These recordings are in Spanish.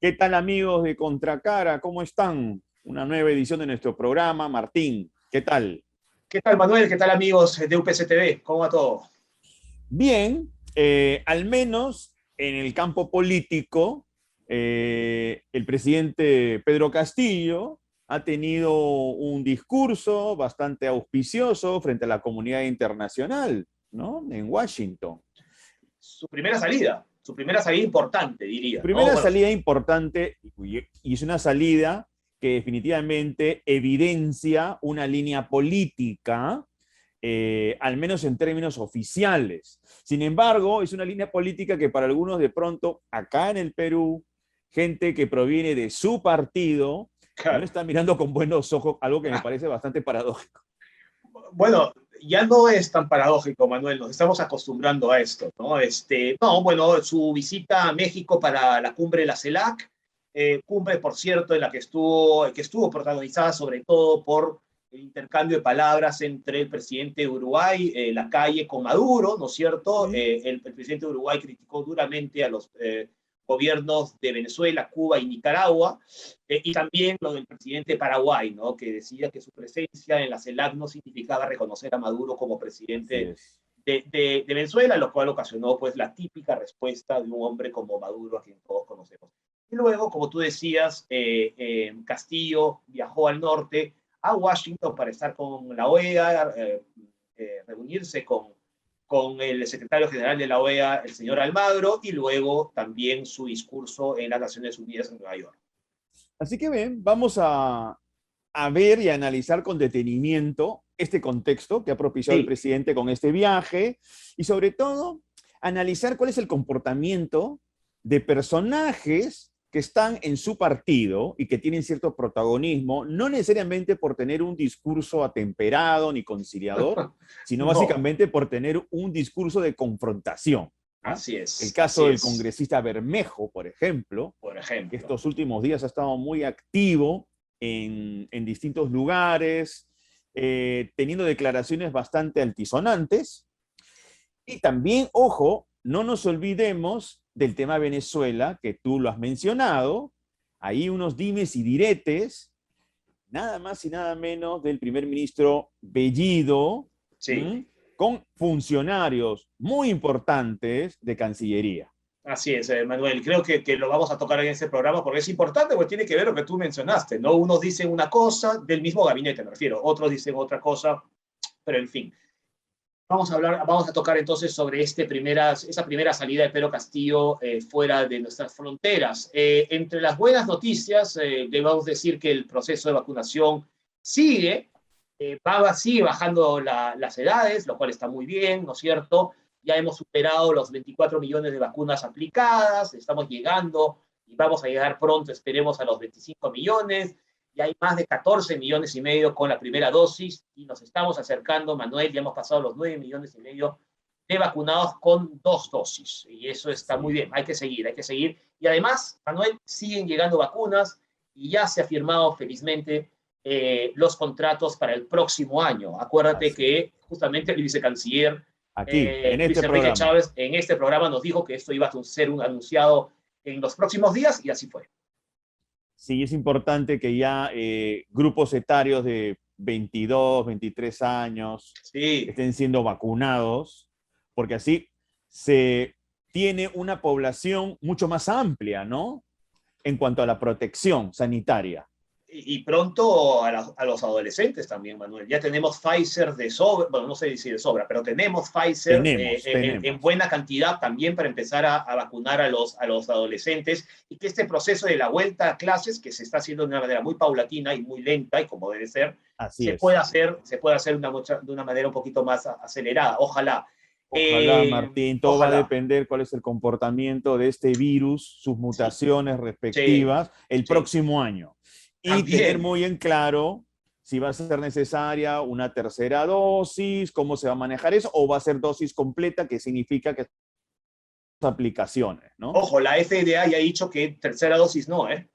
¿Qué tal, amigos de Contracara? ¿Cómo están? Una nueva edición de nuestro programa. Martín, ¿qué tal? ¿Qué tal, Manuel? ¿Qué tal, amigos de UPCTV? ¿Cómo va todo? Bien, al menos en el campo político, el presidente Pedro Castillo ha tenido un discurso bastante auspicioso frente a la comunidad internacional, ¿no? En Washington. Su primera salida importante, Su diría, ¿no? primera Bueno, salida importante, y es una salida que definitivamente evidencia una línea política, al menos en términos oficiales. Sin embargo, es una línea política que para algunos de pronto, acá en el Perú, gente que proviene de su partido, no claro. está mirando con buenos ojos, algo que me parece bastante paradójico. Bueno, ya no es tan paradójico, Manuel, nos estamos acostumbrando a esto, ¿no? No, bueno, su visita a México para la cumbre de la CELAC, cumbre, por cierto, en la que estuvo protagonizada sobre todo por el intercambio de palabras entre el presidente de Uruguay, Lacalle, con Maduro, ¿no es cierto? Sí, El presidente de Uruguay criticó duramente a los gobiernos de Venezuela, Cuba y Nicaragua, y también lo del presidente de Paraguay, ¿no? Que decía que su presencia en la CELAC no significaba reconocer a Maduro como así presidente es. de Venezuela, lo cual ocasionó pues la típica respuesta de un hombre como Maduro, a quien todos conocemos. Y luego, como tú decías, Castillo viajó al norte, a Washington, para estar con la OEA, reunirse con el secretario general de la OEA, el señor Almagro, y luego también su discurso en las Naciones Unidas en Nueva York. Así que ven, vamos a ver y analizar con detenimiento este contexto que ha propiciado el Sí, presidente con este viaje y sobre todo analizar cuál es el comportamiento de personajes que están en su partido y que tienen cierto protagonismo, no necesariamente por tener un discurso atemperado ni conciliador, sino no, básicamente por tener un discurso de confrontación, ¿no? así El es, caso así del es, congresista Bermejo, por ejemplo, por que ejemplo. estos últimos días ha estado muy activo en distintos lugares, teniendo declaraciones bastante altisonantes. Y también, ojo, no nos olvidemos del tema Venezuela, que tú lo has mencionado. Hay unos dimes y diretes, nada más y nada menos del primer ministro Bellido, Sí, ¿m? Con funcionarios muy importantes de Cancillería. así es, Manuel. Creo que lo vamos a tocar en este programa porque es importante, porque tiene que ver lo que tú mencionaste, ¿no? Unos dicen una cosa, del mismo gabinete me refiero, otros dicen otra cosa, pero en fin. Vamos a tocar entonces sobre esa primera salida de Pedro Castillo fuera de nuestras fronteras. Entre las buenas noticias, debemos decir que el proceso de vacunación sigue, sigue bajando las edades, lo cual está muy bien, ¿no es cierto? Ya hemos superado los 24 millones de vacunas aplicadas, estamos llegando y vamos a llegar pronto, esperemos, a los 25 millones. Ya hay más de 14 millones y medio con la primera dosis y nos estamos acercando, Manuel, ya hemos pasado los 9 millones y medio de vacunados con dos dosis. Y eso está Así muy es. bien, hay que seguir, hay que seguir. Y además, Manuel, siguen llegando vacunas y ya se ha firmado felizmente los contratos para el próximo año. Acuérdate Así es. que justamente el vicecanciller Aquí, en Luis este Enrique programa. Chávez en este programa nos dijo que esto iba a ser un anunciado en los próximos días y así fue. Sí, es importante que ya grupos etarios de 22, 23 años Sí, estén siendo vacunados, porque así se tiene una población mucho más amplia, ¿no? En cuanto a la protección sanitaria. y pronto a los adolescentes también, Manuel. Ya tenemos Pfizer de sobra, bueno, no sé si de sobra, pero tenemos Pfizer en Tenemos. buena cantidad también para empezar a vacunar a los adolescentes y que este proceso de la vuelta a clases, que se está haciendo de una manera muy paulatina y muy lenta y como debe ser, Así es. se puede hacer de una manera un poquito más acelerada. Ojalá. Ojalá, Martín, todo va a Ojalá. depender cuál es el comportamiento de este virus, sus Sí, mutaciones sí, respectivas, el sí. próximo año. Y tener También. muy en claro si va a ser necesaria una tercera dosis, cómo se va a manejar eso, o va a ser dosis completa, que significa que aplicaciones, ¿no? Ojo, la FDA ya ha dicho que tercera dosis no, ¿eh?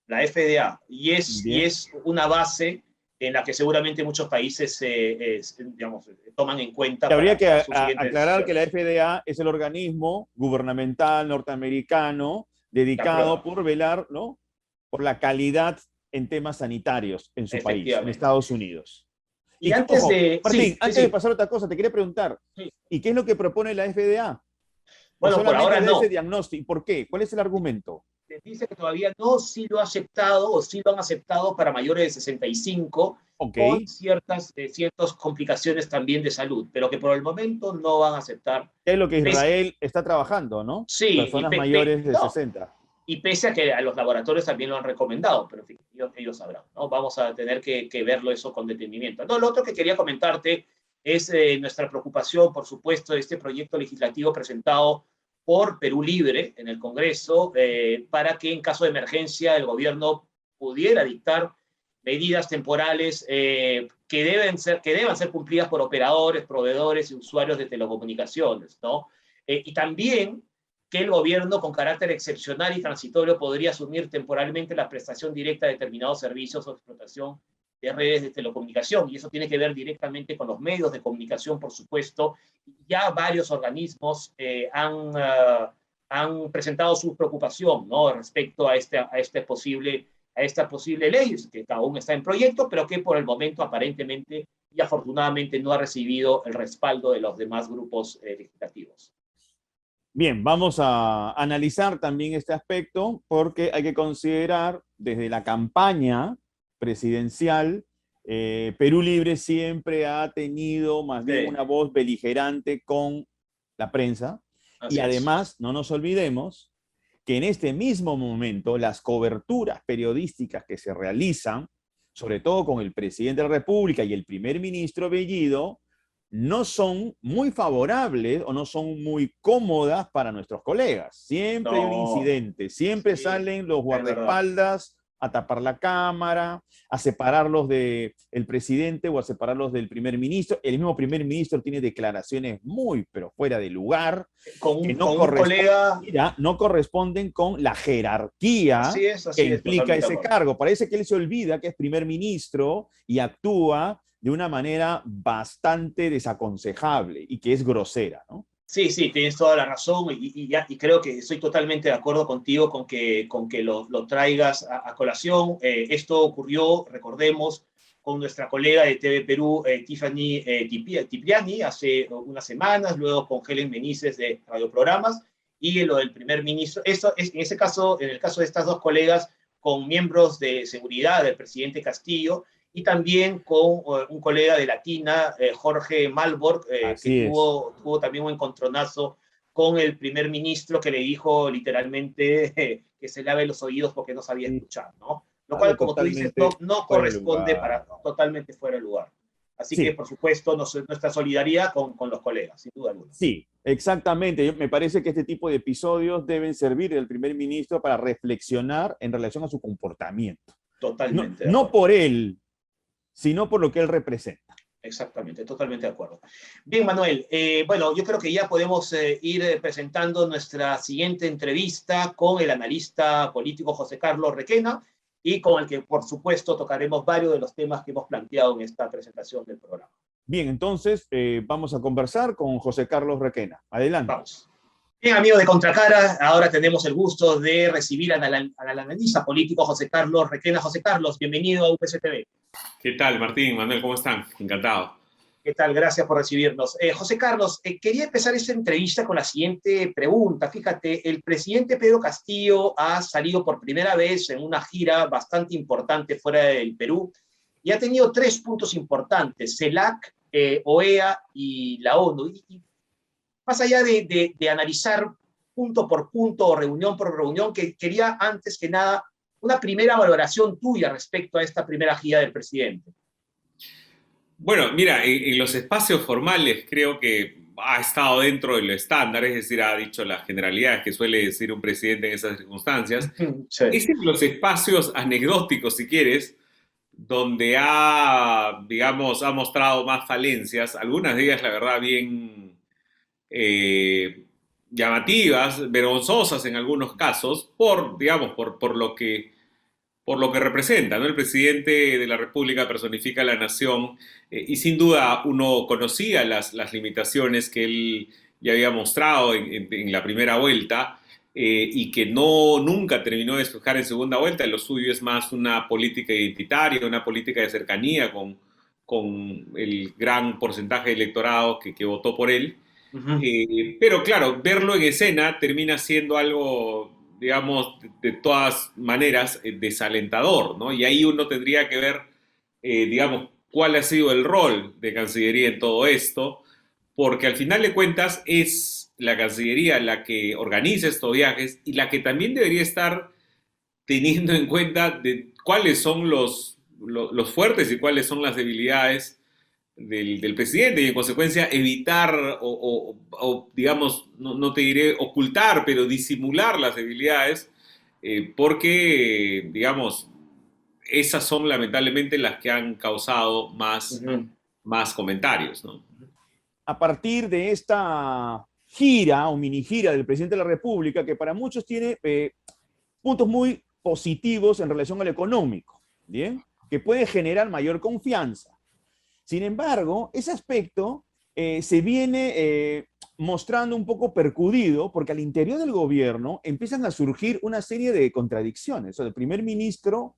La FDA, y Bien. es una base en la que seguramente muchos países digamos, toman en Y cuenta habría que su siguiente aclarar que decisión. la FDA es el organismo gubernamental norteamericano dedicado por velar, ¿no?, por la calidad en temas sanitarios en su país, en Estados Unidos. Y antes ojo, de... Martín, Sí, antes de pasar a otra cosa, te quería preguntar, sí. ¿y qué es lo que propone la FDA? ¿O Bueno, por solamente ahora da no. ese diagnóstico? ¿Y por qué? ¿Cuál es el argumento? Dice que todavía no, sí lo ha aceptado o sí lo han aceptado para mayores de 65 Ok. con ciertas complicaciones también de salud, pero que por el momento no van a aceptar. ¿Qué es lo que Pese, Israel está trabajando, ¿no? sí, Personas mayores de no, 60. y pese a que a los laboratorios también lo han recomendado, pero en fin, ellos sabrán, ¿no? Vamos a tener que verlo eso con detenimiento. No, lo otro que quería comentarte es nuestra preocupación, por supuesto, de este proyecto legislativo presentado por Perú Libre en el Congreso, para que en caso de emergencia el gobierno pudiera dictar medidas temporales que deban ser cumplidas por operadores, proveedores y usuarios de telecomunicaciones, ¿no? Y también que el gobierno, con carácter excepcional y transitorio, podría asumir temporalmente la prestación directa de determinados servicios o explotación de redes de telecomunicación. Y eso tiene que ver directamente con los medios de comunicación, por supuesto. Ya varios organismos han presentado su preocupación, ¿no?, respecto a esta posible ley, que aún está en proyecto, pero que por el momento aparentemente y afortunadamente no ha recibido el respaldo de los demás grupos legislativos. Bien, vamos a analizar también este aspecto porque hay que considerar desde la campaña presidencial, Perú Libre siempre ha tenido más bien una voz beligerante con la prensa. Así y además, es. no nos olvidemos que en este mismo momento las coberturas periodísticas que se realizan, sobre todo con el presidente de la República y el primer ministro Bellido, no son muy favorables o no son muy cómodas para nuestros colegas. Siempre hay un No, incidente, siempre sí, salen los es verdad. guardaespaldas a tapar la cámara, a separarlos del presidente o a separarlos del primer ministro. El mismo primer ministro tiene declaraciones muy, pero fuera de lugar, que no Con un corresponden, colega, mira, no corresponden con la jerarquía que así es, implica totalmente de ese acuerdo. cargo. Parece que él se olvida que es primer ministro y actúa de una manera bastante desaconsejable y que es grosera, ¿no? Sí, sí, tienes toda la razón y creo que estoy totalmente de acuerdo contigo con que lo traigas a colación. Esto ocurrió, recordemos, con nuestra colega de TV Perú, Tiffany Tipliani, hace unas semanas, luego con Helen Menices de Radioprogramas, y lo del primer ministro. Esto es, en ese caso, en el caso de estas dos colegas, con miembros de seguridad del presidente Castillo, y también con un colega de Latina, Jorge Malborg, que Así es. tuvo también un encontronazo con el primer ministro, que le dijo literalmente que se lave los oídos porque no sabía Sí, escuchar, ¿no? Lo cual, algo como tú dices, no, totalmente no fuera de corresponde lugar. totalmente fuera de lugar. Así que, Sí, por supuesto, nuestra solidaridad con los colegas, sin duda alguna. sí, exactamente. Me parece que este tipo de episodios deben servir al primer ministro para reflexionar en relación a su comportamiento. No, Totalmente de no acuerdo. por él, sino por lo que él representa. Exactamente, totalmente de acuerdo. Bien, Manuel, bueno, yo creo que ya podemos ir presentando nuestra siguiente entrevista con el analista político José Carlos Requena y con el que, por supuesto, tocaremos varios de los temas que hemos planteado en esta presentación del programa. Bien, entonces vamos a conversar con José Carlos Requena. Adelante. Vamos. Bien, amigos de Contracara, ahora tenemos el gusto de recibir al analista político José Carlos Requena. José Carlos, bienvenido a UPCTV. ¿Qué tal, Martín? Manuel, ¿cómo están? Encantado. ¿Qué tal? Gracias por recibirnos. José Carlos, quería empezar esta entrevista con la siguiente pregunta. Fíjate, el presidente Pedro Castillo ha salido por primera vez en una gira bastante importante fuera del Perú y ha tenido tres puntos importantes: CELAC, OEA y la ONU. Y más allá de analizar punto por punto o reunión por reunión, que quería antes que nada una primera valoración tuya respecto a esta primera gira del presidente. Bueno, mira, en los espacios formales creo que ha estado dentro de lo estándar, es decir, ha dicho las generalidades que suele decir un presidente en esas circunstancias. Sí. Es en los espacios anecdóticos, si quieres, donde digamos, ha mostrado más falencias, algunas de ellas, la verdad, bien llamativas, vergonzosas en algunos casos, digamos, por lo que representa, ¿no? El presidente de la República personifica a la nación y sin duda uno conocía las limitaciones que él ya había mostrado en la primera vuelta, y que nunca terminó de despejar en segunda vuelta. Lo suyo es más una política identitaria, una política de cercanía con el gran porcentaje de electorado que votó por él. Ujú. Pero claro, verlo en escena termina siendo algo, digamos, de todas maneras, desalentador, ¿no? Y ahí uno tendría que ver, digamos, cuál ha sido el rol de Cancillería en todo esto, porque al final de cuentas es la Cancillería la que organiza estos viajes y la que también debería estar teniendo en cuenta de cuáles son los fuertes y cuáles son las debilidades del presidente y en consecuencia evitar digamos, no te diré ocultar, pero disimular las debilidades, porque, digamos, esas son lamentablemente las que han causado Ujú. más comentarios, ¿no? A partir de esta gira o mini gira del presidente de la República, que para muchos tiene puntos muy positivos en relación al económico, ¿bien? Que puede generar mayor confianza. Sin embargo, ese aspecto se viene mostrando un poco percudido porque al interior del gobierno empiezan a surgir una serie de contradicciones. O sea, el primer ministro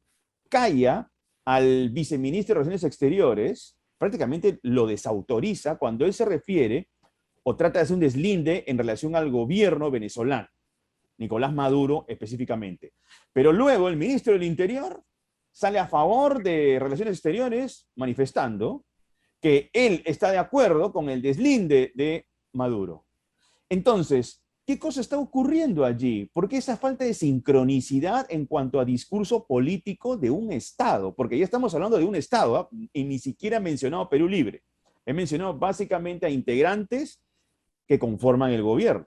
calla al viceministro de Relaciones Exteriores, prácticamente lo desautoriza cuando él se refiere o trata de hacer un deslinde en relación al gobierno venezolano, Nicolás Maduro específicamente. Pero luego el ministro del Interior sale a favor de Relaciones Exteriores manifestando que él está de acuerdo con el deslinde de Maduro. Entonces, ¿qué cosa está ocurriendo allí? ¿Por qué esa falta de sincronicidad en cuanto a discurso político de un Estado? Porque ya estamos hablando de un Estado, ¿eh? Y ni siquiera he mencionado Perú Libre. He mencionado básicamente a integrantes que conforman el gobierno.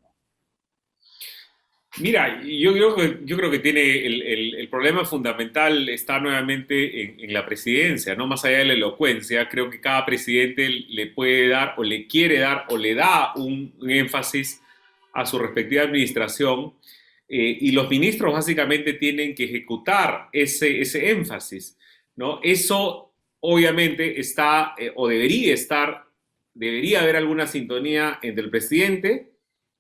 Mira, yo creo que tiene el problema fundamental está nuevamente en la presidencia, ¿no? Más allá de la elocuencia, creo que cada presidente le puede dar o le quiere dar o le da un énfasis a su respectiva administración, y los ministros básicamente tienen que ejecutar ese énfasis, ¿no? Eso obviamente está o debería estar, debería haber alguna sintonía entre el presidente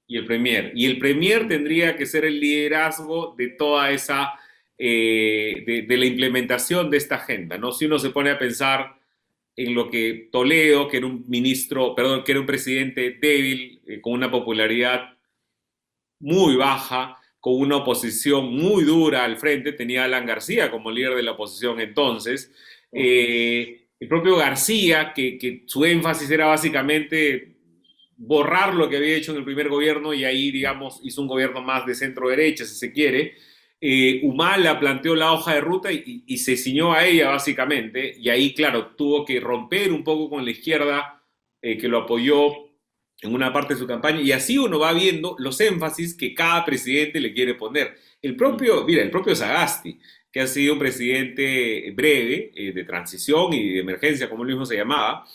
y el premier. Y el premier tendría que ser el liderazgo de toda esa, de la implementación de esta agenda, ¿no? Si uno se pone a pensar en lo que Toledo, que era un ministro, perdón, que era un presidente débil, con una popularidad muy baja, con una oposición muy dura al frente, tenía a Alan García como líder de la oposición entonces. El propio García, que su énfasis era básicamente borrar lo que había hecho en el primer gobierno y ahí, digamos, hizo un gobierno más de centro-derecha, si se quiere. Humala planteó la hoja de ruta y se ciñó a ella, básicamente, y ahí, claro, tuvo que romper un poco con la izquierda, que lo apoyó en una parte de su campaña, y así uno va viendo los énfasis que cada presidente le quiere poner. Mira, el propio Sagasti, que ha sido un presidente breve, de transición y de emergencia, como él mismo se llamaba,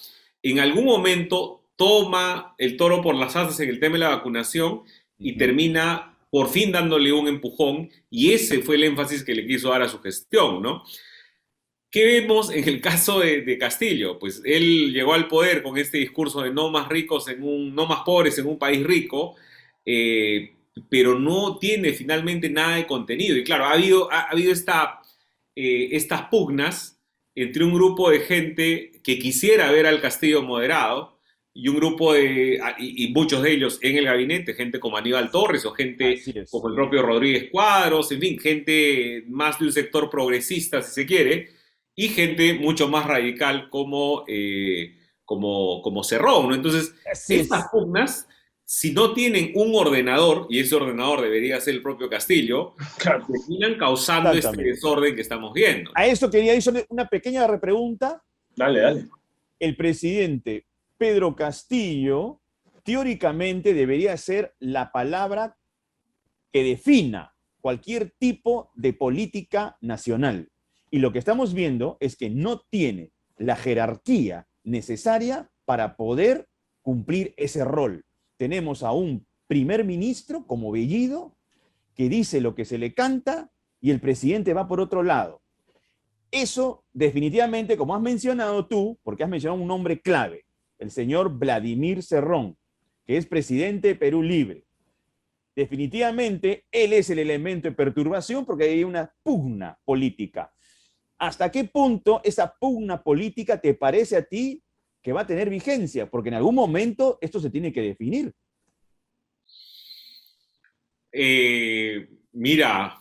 en algún momento toma el toro por las astas en el tema de la vacunación y termina por fin dándole un empujón, y ese fue el énfasis que le quiso dar a su gestión, ¿no? ¿Qué vemos en el caso de Castillo? Pues él llegó al poder con este discurso de no más ricos no más pobres en un país rico, eh, pero no tiene finalmente nada de contenido. Y claro, ha habido estas pugnas entre un grupo de gente que quisiera ver al Castillo moderado y un grupo y muchos de ellos en el gabinete, gente como Aníbal Torres o gente Así es. como el propio Rodríguez Cuadros, en fin, gente más de un sector progresista, si se quiere, y gente mucho más radical como Cerrón, ¿no? Entonces, Así estas es. pugnas, si no tienen un ordenador, y ese ordenador debería ser el propio Castillo, Claro. terminan causando este Exactamente. desorden que estamos viendo, A ¿no? esto quería hacer una pequeña repregunta. Dale, dale. El presidente Pedro Castillo teóricamente debería ser la palabra que defina cualquier tipo de política nacional. Y lo que estamos viendo es que no tiene la jerarquía necesaria para poder cumplir ese rol. Tenemos a un primer ministro como Bellido que dice lo que se le canta y el presidente va por otro lado. Eso definitivamente, como has mencionado tú, porque has mencionado un nombre clave, el señor Vladimir Cerrón, que es presidente de Perú Libre. Definitivamente, él es el elemento de perturbación porque hay una pugna política. ¿Hasta qué punto esa pugna política te parece a ti que va a tener vigencia? Porque en algún momento esto se tiene que definir. Mira,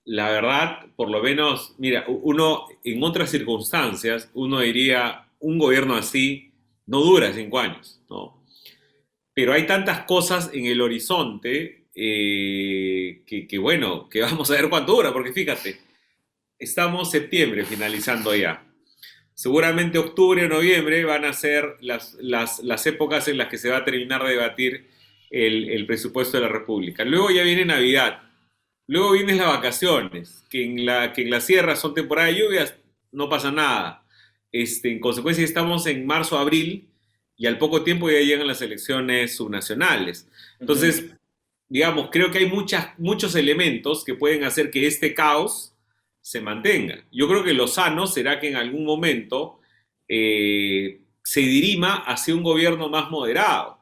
la verdad, por lo menos, mira, uno en otras circunstancias, uno diría, un gobierno así no dura 5 años, ¿no? Pero hay tantas cosas en el horizonte bueno, que vamos a ver cuánto dura, porque fíjate, estamos septiembre finalizando ya. Seguramente octubre o noviembre van a ser las épocas en las que se va a terminar de debatir el presupuesto de la República. Luego ya viene Navidad. Luego vienen las vacaciones, que en la sierra son temporada de lluvias, no pasa nada. En consecuencia, estamos en marzo, abril, y al poco tiempo ya llegan las elecciones subnacionales. Entonces, digamos, creo que hay muchos elementos que pueden hacer que este caos se mantenga. Yo creo que lo sano será que en algún momento se dirima hacia un gobierno más moderado.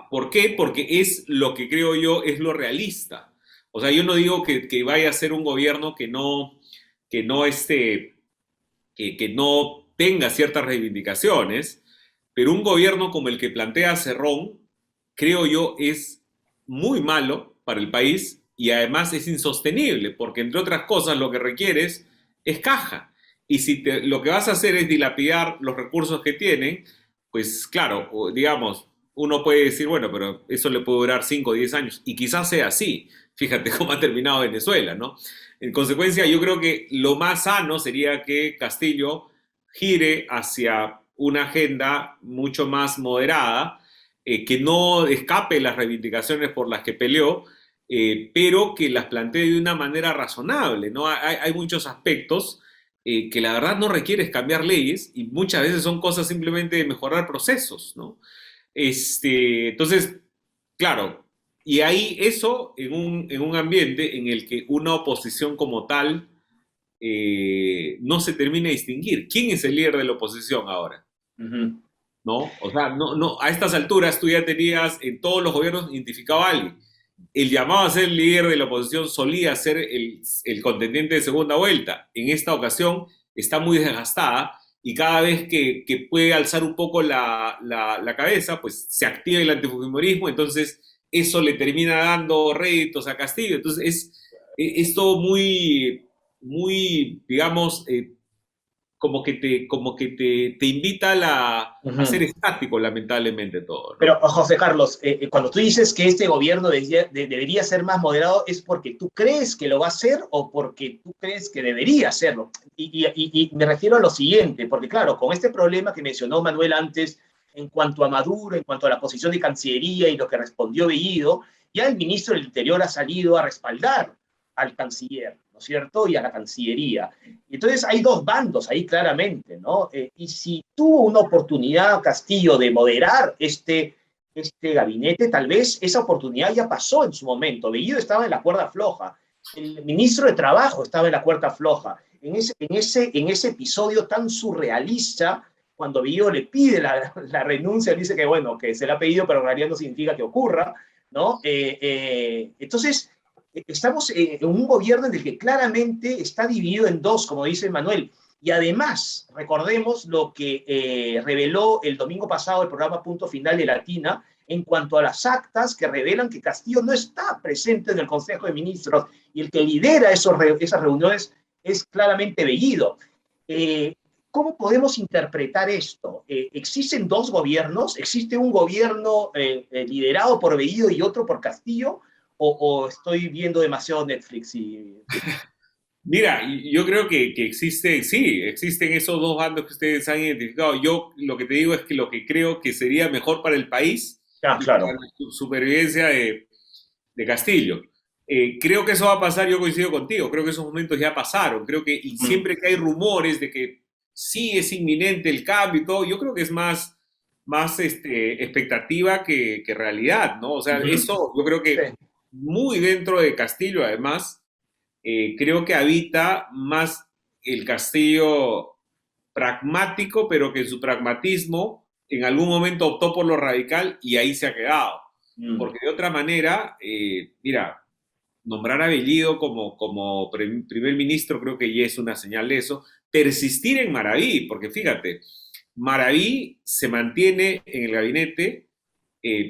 ¿Por qué? Porque es lo que creo yo es lo realista. O sea, yo no digo que vaya a ser un gobierno que no tenga ciertas reivindicaciones, pero un gobierno como el que plantea Cerrón, creo yo, es muy malo para el país y además es insostenible, porque entre otras cosas lo que requieres es caja. Y si lo que vas a hacer es dilapidar los recursos que tienen, pues claro, digamos, uno puede decir, bueno, pero eso le puede durar 5 o 10 años, y quizás sea así. Fíjate cómo ha terminado Venezuela, ¿no? En consecuencia, yo creo que lo más sano sería que Castillo gire hacia una agenda mucho más moderada, que no escape las reivindicaciones por las que peleó, pero que las plantee de una manera razonable, ¿no? Hay muchos aspectos que la verdad no requieres cambiar leyes y muchas veces son cosas simplemente de mejorar procesos, ¿no? Entonces, claro, y ahí eso en un ambiente en el que una oposición como tal no se termina de distinguir. ¿Quién es el líder de la oposición ahora? ¿No? O sea, a estas alturas tú ya tenías en todos los gobiernos identificado a alguien. El llamado a ser líder de la oposición solía ser el contendiente de segunda vuelta. En esta ocasión está muy desgastada y cada vez que puede alzar un poco la cabeza, pues se activa el antifujimorismo, entonces eso le termina dando réditos a Castillo. Entonces es todo muy, digamos, como que te invita a ser estático, lamentablemente, todo, ¿no? Pero, José Carlos, cuando tú dices que este gobierno debería ser más moderado, ¿es porque tú crees que lo va a hacer o porque tú crees que debería hacerlo? Y me refiero a lo siguiente, porque claro, con este problema que mencionó Manuel antes, en cuanto a Maduro, en cuanto a la posición de Cancillería y lo que respondió Bellido, ya el ministro del Interior ha salido a respaldar al canciller, ¿no es cierto? Y a la Cancillería. Entonces hay dos bandos ahí claramente, ¿no? Y si tuvo una oportunidad Castillo de moderar este gabinete, tal vez esa oportunidad ya pasó en su momento. Bellido estaba en la cuerda floja, el ministro de Trabajo estaba en la cuerda floja. En ese episodio tan surrealista, cuando Bellido le pide la renuncia, él dice que bueno, que se la ha pedido, pero en realidad no significa que ocurra, ¿no? Entonces, estamos en un gobierno en el que claramente está dividido en dos, como dice Manuel. Y además, recordemos lo que reveló el domingo pasado el programa Punto Final de Latina en cuanto a las actas que revelan que Castillo no está presente en el Consejo de Ministros y el que lidera esas reuniones es claramente Bellido. ¿Cómo podemos interpretar esto? ¿Existen dos gobiernos? ¿Existe un gobierno liderado por Bellido y otro por Castillo? ¿O estoy viendo demasiado Netflix? Mira, yo creo que existen esos dos bandos que ustedes han identificado. Yo lo que te digo es que lo que creo que sería mejor para el país y Claro. para la supervivencia de Castillo. Creo que eso va a pasar, yo coincido contigo, creo que esos momentos ya pasaron. Creo que y siempre que hay rumores de que sí es inminente el cambio y todo, yo creo que es más expectativa que realidad, ¿no? O sea, eso yo creo que muy dentro de Castillo, además, creo que habita más el Castillo pragmático, pero que en su pragmatismo en algún momento optó por lo radical y ahí se ha quedado. porque de otra manera, mira, nombrar a Bellido como primer ministro creo que ya es una señal de eso. Persistir en Maraví, porque fíjate, Maraví se mantiene en el gabinete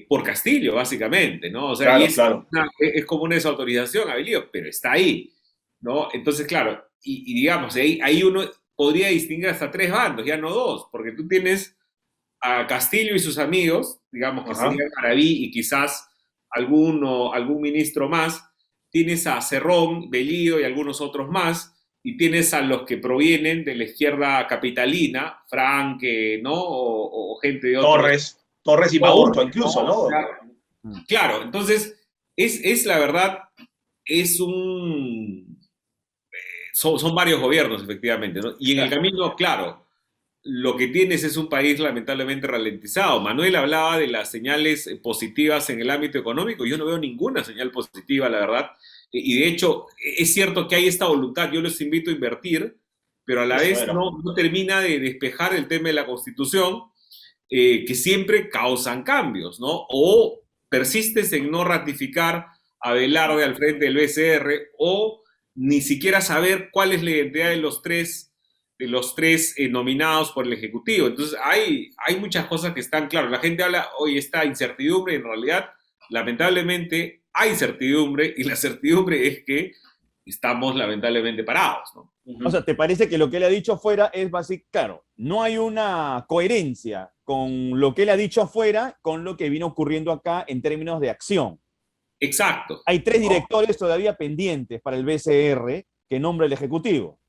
por Castillo, básicamente, ¿no? O sea, Claro, y claro. es como una desautorización a Bellido, pero está ahí, ¿no? Entonces, claro, y digamos, ahí uno podría distinguir hasta tres bandos, ya no dos, porque tú tienes a Castillo y sus amigos, digamos que Ajá. sería Maraví y quizás algún ministro más, tienes a Cerrón, Bellido y algunos otros más, y tienes a los que provienen de la izquierda capitalina, Franque, ¿no? O gente de otros. Torres y Maurto incluso, ¿No? ¿no? Claro, claro, entonces es la verdad, es un... son varios gobiernos, efectivamente, ¿no? Y en el camino, claro, lo que tienes es un país lamentablemente ralentizado. Manuel hablaba de las señales positivas en el ámbito económico. Yo no veo ninguna señal positiva, la verdad. Y de hecho, es cierto que hay esta voluntad. Yo les invito a invertir, pero a la Eso vez era. no termina de despejar el tema de la Constitución, que siempre causan cambios, ¿no? O persistes en no ratificar a Velarde al frente del BCR, o ni siquiera saber cuál es la identidad de los tres nominados por el Ejecutivo. Entonces, hay muchas cosas que están claras. La gente habla, hoy está incertidumbre, en realidad, lamentablemente, hay certidumbre, y la certidumbre es que estamos lamentablemente parados, ¿no? O sea, ¿te parece que lo que él ha dicho afuera es básico? Claro, no hay una coherencia con lo que él ha dicho afuera con lo que vino ocurriendo acá en términos de acción. Exacto. Hay 3 directores todavía pendientes para el BCR que nombra el Ejecutivo.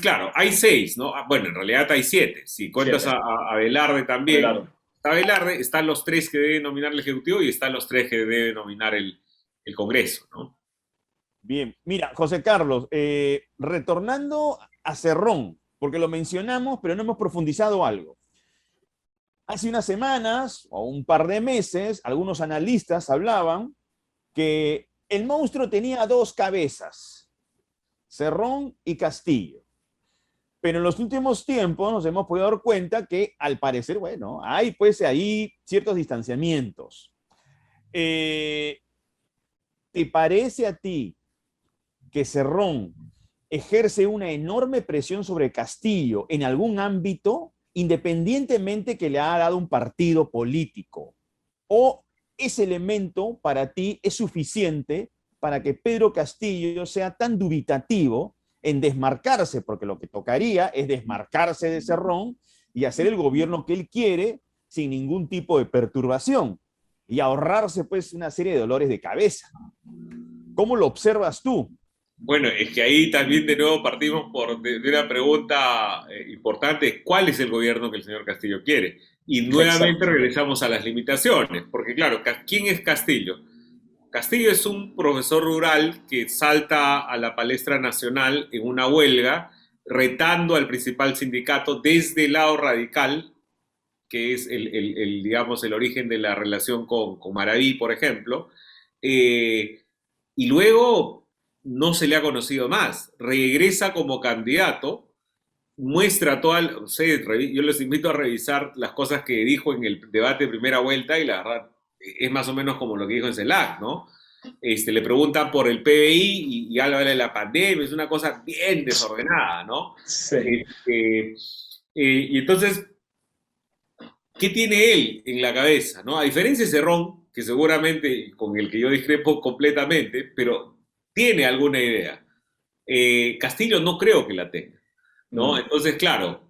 Claro, hay 6, ¿no? Bueno, en realidad hay 7. Si cuentas a Velarde también. Está Velarde, están los 3 que debe nominar el Ejecutivo y están los 3 que debe nominar el Congreso, ¿no? Bien, mira, José Carlos, retornando a Cerrón, porque lo mencionamos, pero no hemos profundizado algo. Hace unas semanas o un par de meses, algunos analistas hablaban que el monstruo tenía 2 cabezas, Cerrón y Castillo. Pero en los últimos tiempos nos hemos podido dar cuenta que al parecer, bueno, hay pues ahí ciertos distanciamientos. ¿Te parece a ti que Cerrón ejerce una enorme presión sobre Castillo en algún ámbito, independientemente que le ha dado un partido político? ¿O ese elemento para ti es suficiente para que Pedro Castillo sea tan dubitativo en desmarcarse? Porque lo que tocaría es desmarcarse de Cerrón y hacer el gobierno que él quiere sin ningún tipo de perturbación y ahorrarse pues una serie de dolores de cabeza. ¿Cómo lo observas tú? Bueno, es que ahí también de nuevo partimos de una pregunta importante: ¿cuál es el gobierno que el señor Castillo quiere? Y nuevamente regresamos a las limitaciones, porque claro, ¿quién es Castillo? Castillo es un profesor rural que salta a la palestra nacional en una huelga, retando al principal sindicato desde el lado radical, que es digamos, el origen de la relación con Maraví, por ejemplo, y luego no se le ha conocido más. Regresa como candidato, muestra toda, yo les invito a revisar las cosas que dijo en el debate de primera vuelta, y la verdad es más o menos como lo que dijo en CELAC, ¿no? Le preguntan por el PBI y habla de la pandemia, es una cosa bien desordenada, ¿no? Sí. Y entonces, ¿qué tiene él en la cabeza, ¿no? A diferencia de Cerrón, que seguramente, con el que yo discrepo completamente, pero tiene alguna idea. Castillo no creo que la tenga, ¿no? Entonces, claro,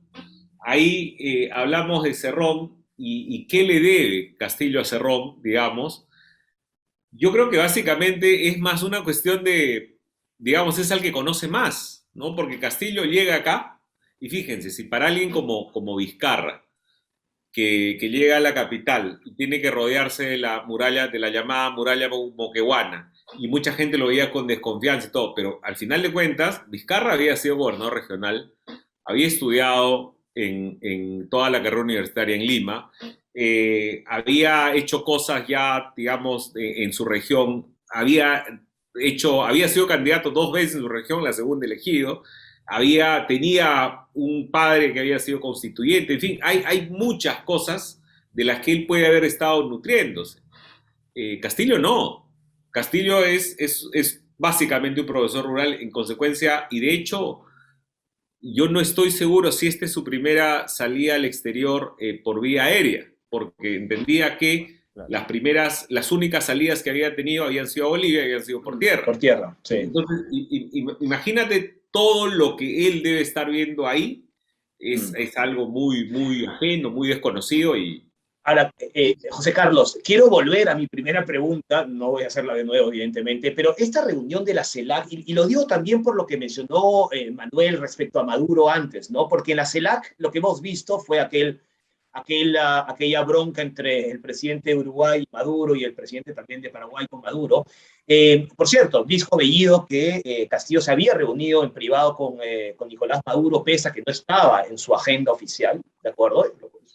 ahí hablamos de Cerrón y qué le debe Castillo a Cerrón, digamos. Yo creo que básicamente es más una cuestión de, digamos, es al que conoce más, ¿no? Porque Castillo llega acá, y fíjense, si para alguien como Vizcarra, que llega a la capital y tiene que rodearse de la muralla, de la llamada muralla moqueguana, y mucha gente lo veía con desconfianza y todo, pero al final de cuentas, Vizcarra había sido gobernador regional, había estudiado en toda la carrera universitaria en Lima, había hecho cosas ya, digamos, en su región, había sido candidato 2 veces en su región, la segunda elegido, tenía un padre que había sido constituyente, en fin, hay muchas cosas de las que él puede haber estado nutriéndose. Castillo no. Castillo es básicamente un profesor rural en consecuencia, y de hecho yo no estoy seguro si esta es su primera salida al exterior por vía aérea, porque entendía que Claro. las únicas salidas que había tenido habían sido a Bolivia y habían sido por tierra. Por tierra, sí. Entonces, imagínate todo lo que él debe estar viendo ahí, es algo muy, muy ajeno, muy desconocido y... Ahora, José Carlos, quiero volver a mi primera pregunta, no voy a hacerla de nuevo, evidentemente, pero esta reunión de la CELAC, y lo digo también por lo que mencionó Manuel respecto a Maduro antes, ¿no? Porque en la CELAC lo que hemos visto fue aquella bronca entre el presidente de Uruguay, Maduro, y el presidente también de Paraguay con Maduro. Por cierto, dijo Bellido que Castillo se había reunido en privado con Nicolás Maduro, pese a que no estaba en su agenda oficial, ¿de acuerdo?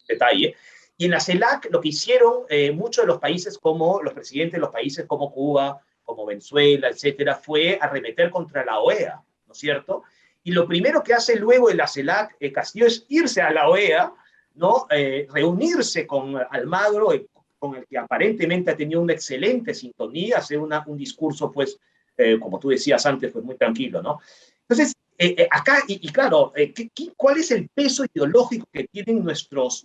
Detalle. Y en la CELAC lo que hicieron muchos de los países, como los presidentes de los países como Cuba, como Venezuela, etcétera, fue arremeter contra la OEA, ¿no es cierto? Y lo primero que hace luego en la CELAC Castillo es irse a la OEA, ¿no? Reunirse con Almagro, con el que aparentemente ha tenido una excelente sintonía, hacer un discurso, pues, como tú decías antes, pues muy tranquilo, ¿no? Entonces, acá, y claro, ¿cuál es el peso ideológico que tienen nuestros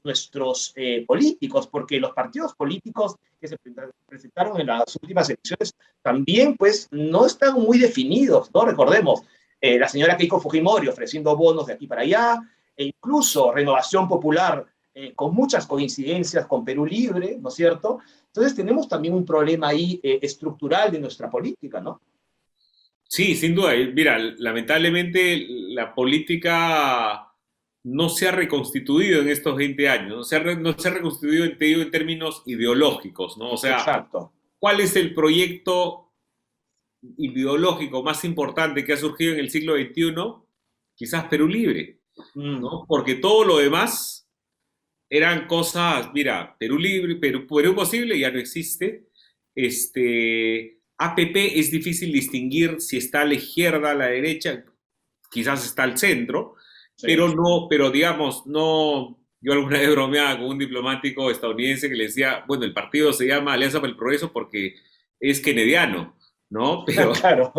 políticos? Porque los partidos políticos que se presentaron en las últimas elecciones también, pues, no están muy definidos, ¿no? Recordemos, la señora Keiko Fujimori ofreciendo bonos de aquí para allá, e incluso Renovación Popular con muchas coincidencias con Perú Libre, ¿no es cierto? Entonces tenemos también un problema ahí estructural de nuestra política, ¿no? Sí, sin duda. Mira, lamentablemente la política no se ha reconstituido en estos 20 años, no se ha reconstituido, te digo, en términos ideológicos, ¿no? O sea, exacto. ¿Cuál es el proyecto ideológico más importante que ha surgido en el siglo XXI? Quizás Perú Libre, ¿no? Porque todo lo demás eran cosas, mira, Perú Libre, Perú Posible ya no existe. APP es difícil distinguir si está a la izquierda, a la derecha, quizás está al centro, Sí. pero digamos, no. Yo alguna vez bromeaba con un diplomático estadounidense que le decía, bueno, el partido se llama Alianza para el Progreso porque es kennediano, ¿no? Claro.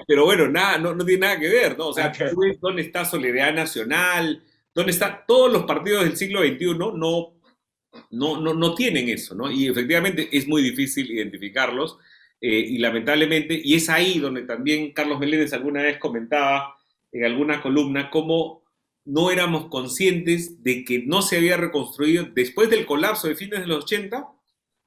Pero bueno, no tiene nada que ver, ¿no? O sea, tú ves dónde está Solidaridad Nacional, dónde está todos los partidos del siglo XXI, no tienen eso, ¿no? Y efectivamente es muy difícil identificarlos, y lamentablemente, y es ahí donde también Carlos Meléndez alguna vez comentaba en alguna columna cómo no éramos conscientes de que no se había reconstruido, después del colapso de fines de los 80,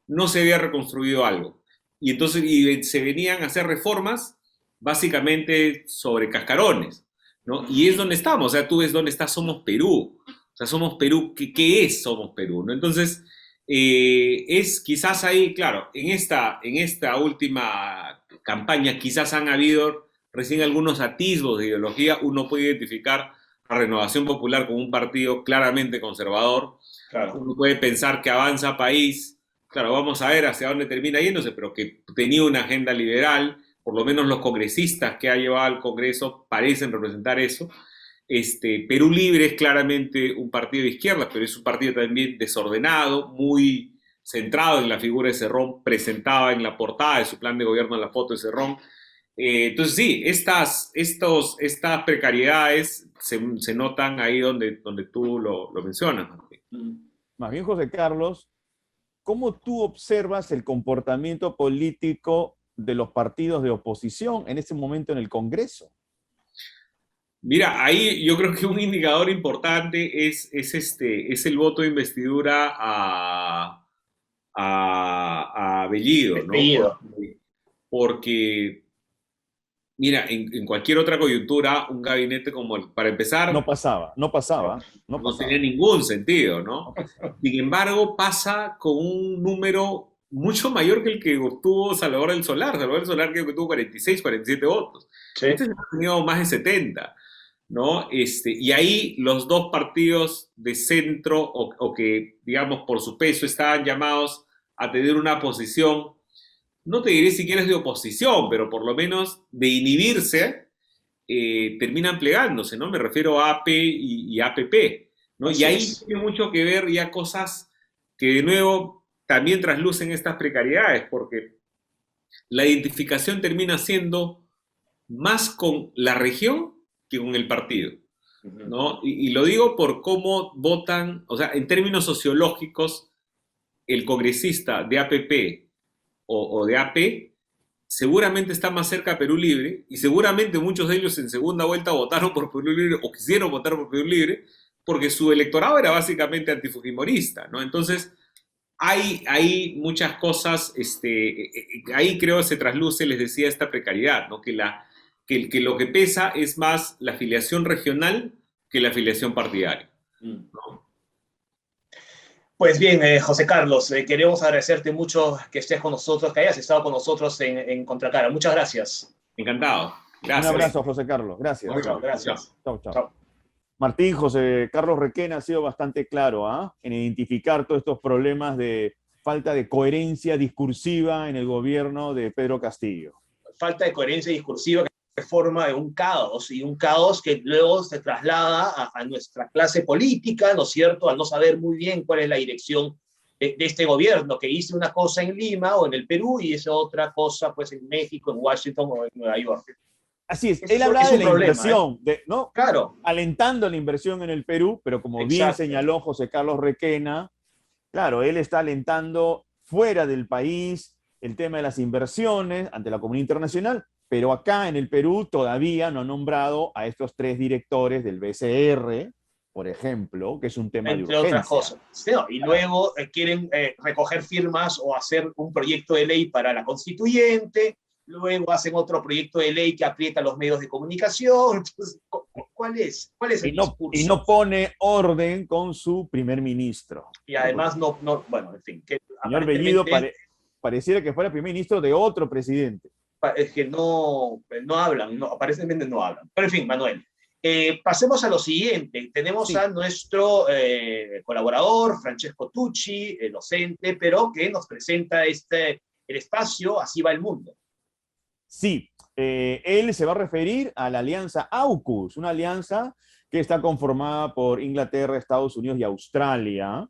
no se había reconstruido algo. Y entonces se venían a hacer reformas básicamente sobre cascarones, ¿no? Y es donde estamos, o sea, tú ves dónde está Somos Perú. O sea, Somos Perú, ¿qué es Somos Perú? ¿No? Entonces, es quizás ahí, claro, en esta última campaña quizás han habido recién algunos atisbos de ideología. Uno puede identificar a Renovación Popular como un partido claramente conservador. Claro. Uno puede pensar que Avanza País, claro, vamos a ver hacia dónde termina yéndose, pero que tenía una agenda liberal, por lo menos los congresistas que ha llevado al Congreso parecen representar eso. Perú Libre es claramente un partido de izquierda, pero es un partido también desordenado, muy centrado en la figura de Cerrón, presentaba en la portada de su plan de gobierno la foto de Cerrón. Entonces sí, estas precariedades se notan ahí donde tú lo mencionas. Más bien, José Carlos, ¿cómo tú observas el comportamiento político de los partidos de oposición en ese momento en el Congreso? Mira, ahí yo creo que un indicador importante es el voto de investidura a Bellido, ¿no? Bellido. Porque, mira, en cualquier otra coyuntura, un gabinete como el, para empezar, No pasaba. no tenía ningún sentido, ¿no? Sin embargo, pasa con un número mucho mayor que el que obtuvo Salvador del Solar. Salvador del Solar creo que tuvo 46, 47 votos. Sí. Este se ha tenido más de 70. ¿No? Y ahí los dos partidos de centro o que, digamos, por su peso estaban llamados a tener una posición, no te diré si quieres de oposición, pero por lo menos de inhibirse, terminan plegándose, ¿no? Me refiero a AP y APP, ¿no? Y ahí tiene mucho que ver ya cosas que, de nuevo, también traslucen estas precariedades, porque la identificación termina siendo más con la región que con el partido, ¿no? Y lo digo por cómo votan, o sea, en términos sociológicos, el congresista de APP o de AP seguramente está más cerca a Perú Libre, y seguramente muchos de ellos en segunda vuelta votaron por Perú Libre o quisieron votar por Perú Libre porque su electorado era básicamente antifujimorista, ¿no? Entonces, hay muchas cosas, ahí creo se trasluce, les decía, esta precariedad, ¿no? Que lo que pesa es más la afiliación regional que la afiliación partidaria, ¿no? Pues bien, José Carlos, queremos agradecerte mucho que estés con nosotros, que hayas estado con nosotros en Contracara. Muchas gracias. Encantado. Gracias. Un abrazo, José Carlos. Gracias. Bueno, gracias. Chau, chau. Martín, José Carlos Requena ha sido bastante claro en identificar todos estos problemas de falta de coherencia discursiva en el gobierno de Pedro Castillo. Falta de coherencia discursiva que forma un caos, y un caos que luego se traslada a nuestra clase política, ¿no es cierto?, al no saber muy bien cuál es la dirección de este gobierno, que hizo una cosa en Lima o en el Perú y hizo otra cosa pues en México, en Washington o en Nueva York. Así es, él hablaba de la inversión, ¿no? Claro. Alentando la inversión en el Perú, pero como bien señaló José Carlos Requena, claro, él está alentando fuera del país el tema de las inversiones ante la comunidad internacional, pero acá en el Perú todavía no ha nombrado a estos 3 directores del BCR, por ejemplo, que es un tema de urgencia. Entre otras cosas. Sí, no, y luego quieren recoger firmas o hacer un proyecto de ley para la constituyente. Luego hacen otro proyecto de ley que aprieta a los medios de comunicación. Entonces, ¿cuál es el discurso? Y no pone orden con su primer ministro. Y además bueno, en fin. Señor Bellido pareciera que fuera primer ministro de otro presidente. Es que no hablan, aparentemente no hablan. Pero en fin, Manuel, pasemos a lo siguiente. Tenemos a nuestro colaborador, Francesco Tucci, docente, pero que nos presenta el espacio Así va el mundo. Sí, él se va a referir a la alianza AUKUS, una alianza que está conformada por Inglaterra, Estados Unidos y Australia,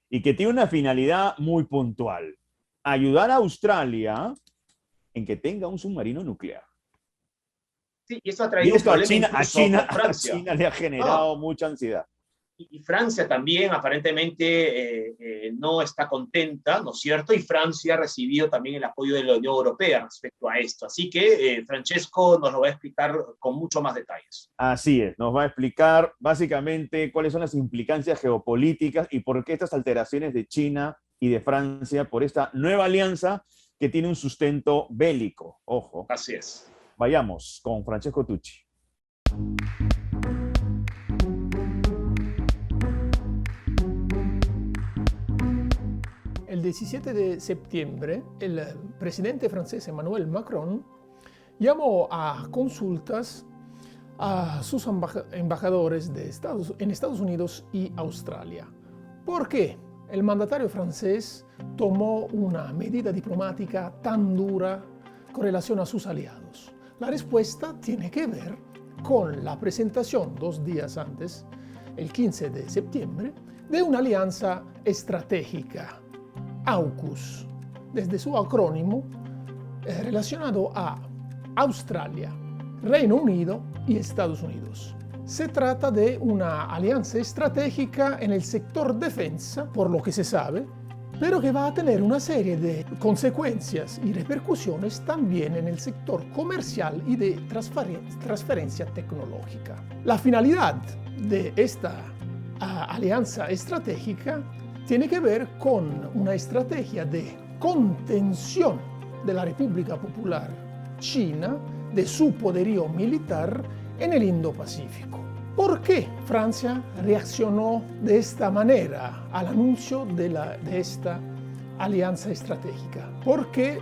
y que tiene una finalidad muy puntual: ayudar a Australia en que tenga un submarino nuclear. Sí, y esto ha traído un problema a China le ha generado mucha ansiedad. Y Francia también aparentemente no está contenta, ¿no es cierto? Y Francia ha recibido también el apoyo de la Unión Europea respecto a esto. Así que Francesco nos lo va a explicar con mucho más detalles. Así es, nos va a explicar básicamente cuáles son las implicancias geopolíticas y por qué estas alteraciones de China y de Francia por esta nueva alianza que tiene un sustento bélico. Ojo. Así es. Vayamos con Francesco Tucci. El 17 de septiembre, el presidente francés Emmanuel Macron llamó a consultas a sus embajadores en Estados Unidos y Australia. ¿Por qué el mandatario francés tomó una medida diplomática tan dura con relación a sus aliados? La respuesta tiene que ver con la presentación 2 días antes, el 15 de septiembre, de una alianza estratégica, AUKUS, desde su acrónimo relacionado a Australia, Reino Unido y Estados Unidos. Se trata de una alianza estratégica en el sector defensa, por lo que se sabe, pero que va a tener una serie de consecuencias y repercusiones también en el sector comercial y de transferencia tecnológica. La finalidad de esta alianza estratégica tiene que ver con una estrategia de contención de la República Popular China, de su poderío militar en el Indo-Pacífico. ¿Por qué Francia reaccionó de esta manera al anuncio de esta alianza estratégica? Porque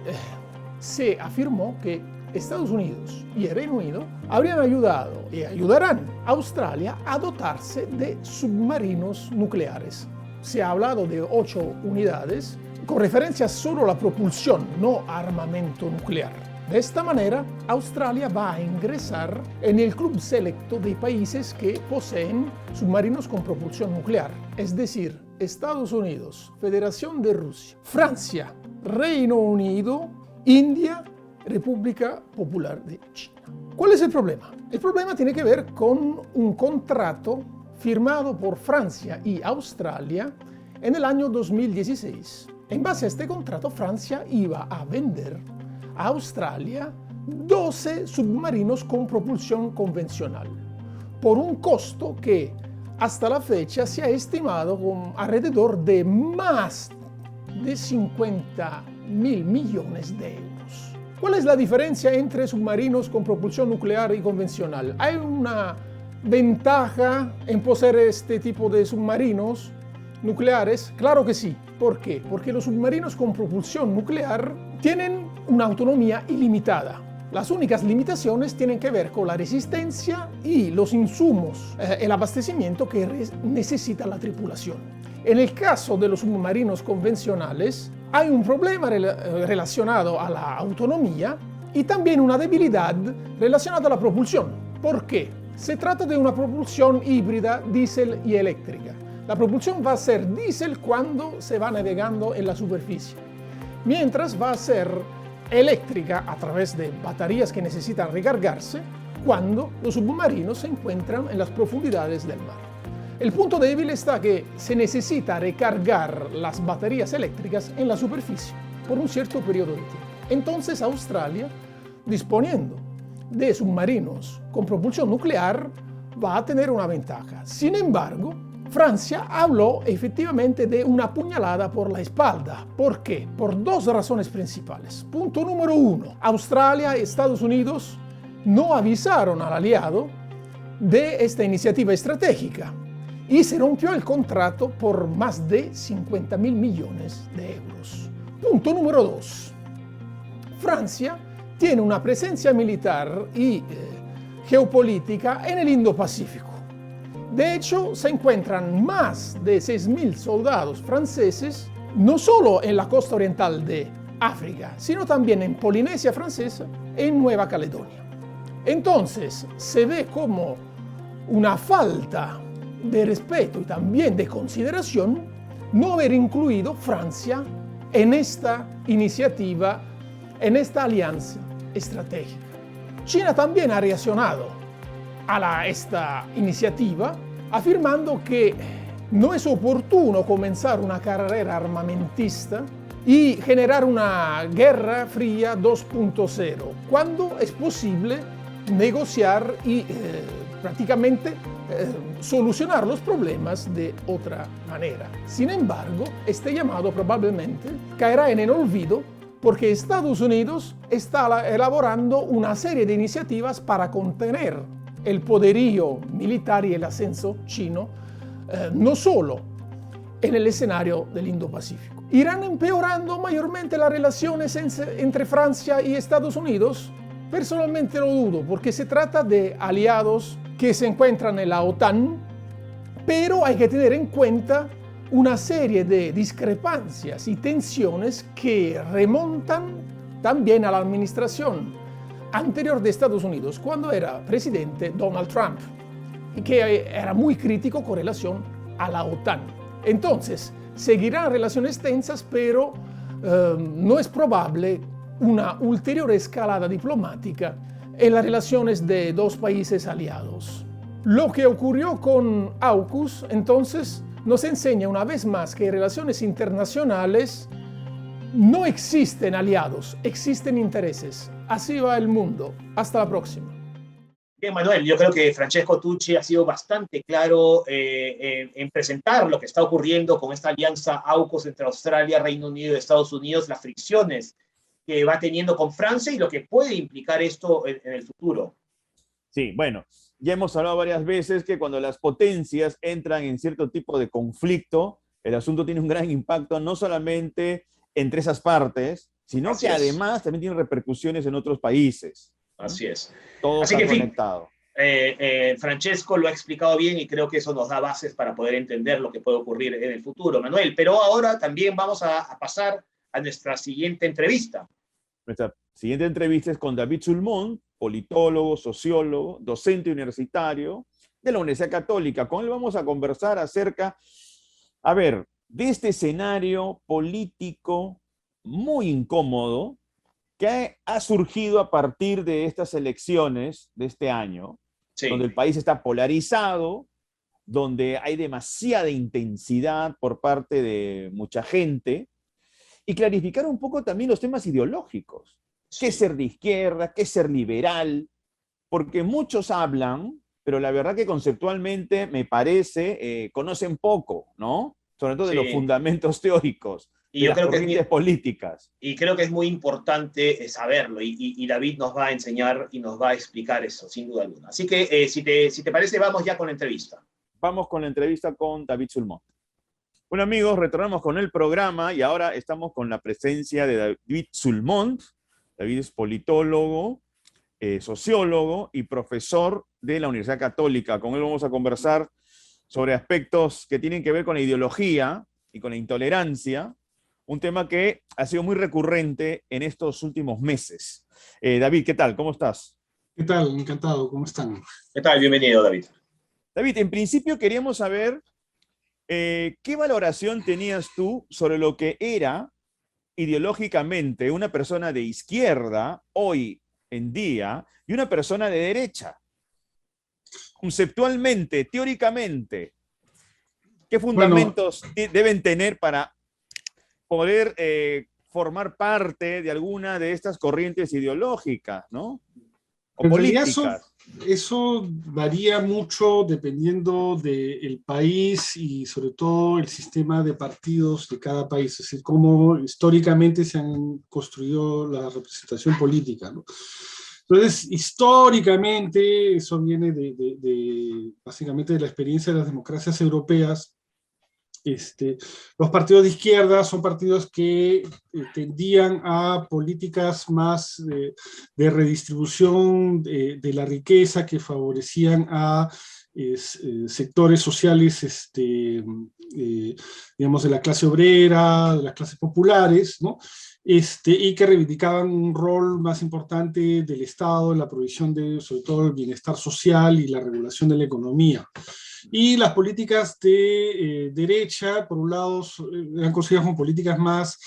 se afirmó que Estados Unidos y el Reino Unido habrían ayudado y ayudarán a Australia a dotarse de submarinos nucleares. Se ha hablado de 8 unidades, con referencia solo a la propulsión, no armamento nuclear. De esta manera, Australia va a ingresar en el club selecto de países que poseen submarinos con propulsión nuclear. Es decir, Estados Unidos, Federación de Rusia, Francia, Reino Unido, India, República Popular de China. ¿Cuál es el problema? El problema tiene que ver con un contrato firmado por Francia y Australia en el año 2016. En base a este contrato, Francia iba a vender a Australia 12 submarinos con propulsión convencional, por un costo que hasta la fecha se ha estimado con alrededor de más de 50.000 millones de euros. ¿Cuál es la diferencia entre submarinos con propulsión nuclear y convencional? ¿Hay una ventaja en poseer este tipo de submarinos nucleares? Claro que sí. ¿Por qué? Porque los submarinos con propulsión nuclear tienen una autonomía ilimitada. Las únicas limitaciones tienen que ver con la resistencia y los insumos, el abastecimiento que necesita la tripulación. En el caso de los submarinos convencionales, hay un problema relacionado a la autonomía y también una debilidad relacionada a la propulsión. ¿Por qué? Se trata de una propulsión híbrida, diésel y eléctrica. La propulsión va a ser diésel cuando se va navegando en la superficie, mientras va a ser eléctrica a través de baterías que necesitan recargarse cuando los submarinos se encuentran en las profundidades del mar. El punto débil está que se necesita recargar las baterías eléctricas en la superficie por un cierto periodo de tiempo. Entonces Australia, disponiendo de submarinos con propulsión nuclear, va a tener una ventaja. Sin embargo, Francia habló efectivamente de una puñalada por la espalda. ¿Por qué? Por dos razones principales. Punto número uno, Australia y Estados Unidos no avisaron al aliado de esta iniciativa estratégica y se rompió el contrato por más de 50.000 millones de euros. Punto número dos, Francia tiene una presencia militar y geopolítica en el Indo-Pacífico. De hecho, se encuentran más de 6.000 soldados franceses, no solo en la costa oriental de África, sino también en Polinesia Francesa y en Nueva Caledonia. Entonces, se ve como una falta de respeto y también de consideración no haber incluido Francia en esta iniciativa, en esta alianza estratégica. China también ha reaccionado a esta iniciativa, afirmando que no es oportuno comenzar una carrera armamentista y generar una guerra fría 2.0, cuando es posible negociar y prácticamente solucionar los problemas de otra manera. Sin embargo, este llamado probablemente caerá en el olvido porque Estados Unidos está elaborando una serie de iniciativas para contener el poderío militar y el ascenso chino, no solo en el escenario del Indo-Pacífico. ¿Irán empeorando mayormente las relaciones entre Francia y Estados Unidos? Personalmente lo dudo, porque se trata de aliados que se encuentran en la OTAN, pero hay que tener en cuenta una serie de discrepancias y tensiones que remontan también a la administración anterior de Estados Unidos, cuando era presidente Donald Trump, y que era muy crítico con relación a la OTAN. Entonces, seguirán relaciones tensas, pero no es probable una ulterior escalada diplomática en las relaciones de dos países aliados. Lo que ocurrió con AUKUS, entonces, nos enseña una vez más que en relaciones internacionales no existen aliados, existen intereses. Así va el mundo. Hasta la próxima. Bien, Manuel, yo creo que Francesco Tucci ha sido bastante claro en presentar lo que está ocurriendo con esta alianza AUKUS entre Australia, Reino Unido y Estados Unidos, las fricciones que va teniendo con Francia y lo que puede implicar esto en el futuro. Sí, bueno, ya hemos hablado varias veces que cuando las potencias entran en cierto tipo de conflicto, el asunto tiene un gran impacto no solamente entre esas partes, sino Así que es. además también tiene repercusiones en otros países. Así es. Todo Así está que, en fin, conectado. Francesco lo ha explicado bien y creo que eso nos da bases para poder entender lo que puede ocurrir en el futuro. Manuel, pero ahora también vamos a pasar a nuestra siguiente entrevista. Nuestra siguiente entrevista es con David Sulmón, politólogo, sociólogo, docente universitario de la Universidad Católica. Con él vamos a conversar acerca, a ver, de este escenario político muy incómodo que ha surgido a partir de estas elecciones de este año, Sí. donde el país está polarizado, donde hay demasiada intensidad por parte de mucha gente, y clarificar un poco también los temas ideológicos. ¿Qué Sí. ser de izquierda? ¿Qué ser liberal? Porque muchos hablan, pero la verdad que conceptualmente me parece, conocen poco, ¿no? Sobre todo de los Sí. fundamentos teóricos, Y de yo las creo que es corrientes políticas. y creo que es muy importante saberlo, y David nos va a enseñar y nos va a explicar eso, sin duda alguna. Así que, si te parece, vamos ya con la entrevista. Vamos con la entrevista con David Sulmont. Bueno, amigos, retornamos con el programa y ahora estamos con la presencia de David Sulmont. David es politólogo, sociólogo y profesor de la Universidad Católica. Con él vamos a conversar sobre aspectos que tienen que ver con la ideología y con la intolerancia, un tema que ha sido muy recurrente en estos últimos meses. David, ¿qué tal? ¿Cómo estás? ¿Qué tal? Encantado, ¿cómo están? ¿Qué tal? Bienvenido, David. David, en principio queríamos saber ¿qué valoración tenías tú sobre lo que era ideológicamente una persona de izquierda hoy en día y una persona de derecha? Conceptualmente, teóricamente, ¿qué fundamentos deben tener para poder formar parte de alguna de estas corrientes ideológicas, ¿no? O En realidad políticas. eso varía mucho dependiendo del país y sobre todo el sistema de partidos de cada país, es decir, cómo históricamente se han construido la representación política, ¿no? Entonces, históricamente, eso viene básicamente de la experiencia de las democracias europeas. Los partidos de izquierda son partidos que tendían a políticas más de redistribución de la riqueza, que favorecían a sectores sociales, digamos, de la clase obrera, de las clases populares, ¿no? Y que reivindicaban un rol más importante del Estado en la provisión de, sobre todo, el bienestar social y la regulación de la economía. Y las políticas de derecha, por un lado, eran consideradas como políticas más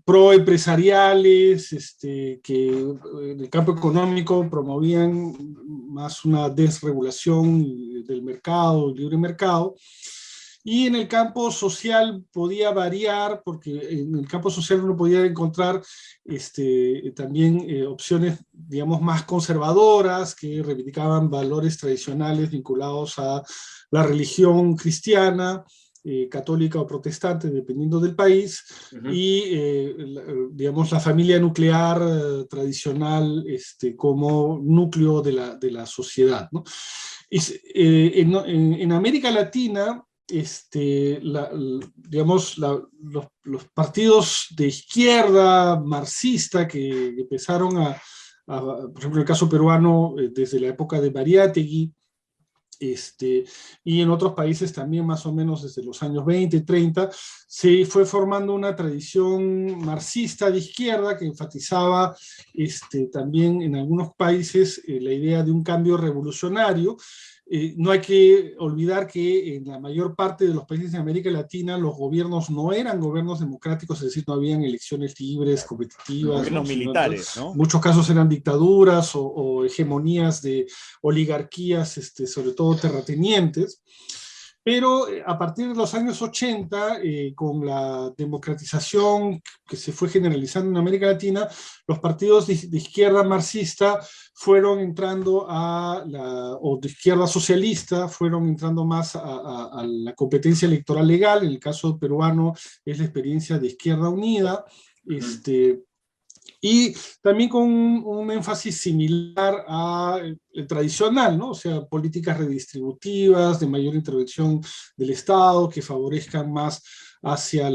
pro-empresariales, que en el campo económico promovían más una desregulación del mercado, el libre mercado. Y en el campo social podía variar, porque en el campo social uno podía encontrar también opciones, digamos, más conservadoras, que reivindicaban valores tradicionales vinculados a la religión cristiana, católica o protestante, dependiendo del país, y, digamos, la familia nuclear tradicional como núcleo de la sociedad, ¿no? En América Latina, digamos, los partidos de izquierda marxista que empezaron por ejemplo, en el caso peruano, desde la época de Mariátegui, y en otros países también más o menos desde los años 20, 30, se fue formando una tradición marxista de izquierda que enfatizaba también en algunos países la idea de un cambio revolucionario. No hay que olvidar que en la mayor parte de los países de América Latina los gobiernos no eran gobiernos democráticos, es decir, no habían elecciones libres, competitivas. Gobiernos militares, ¿no? En muchos casos eran dictaduras o hegemonías de oligarquías, sobre todo terratenientes. Pero a partir de los años 80, con la democratización que se fue generalizando en América Latina, los partidos de izquierda marxista fueron entrando o de izquierda socialista, fueron entrando más a la competencia electoral legal. En el caso peruano es la experiencia de Izquierda Unida, y también con un énfasis similar al tradicional, ¿no? O sea, políticas redistributivas, de mayor intervención del Estado, que favorezcan más hacia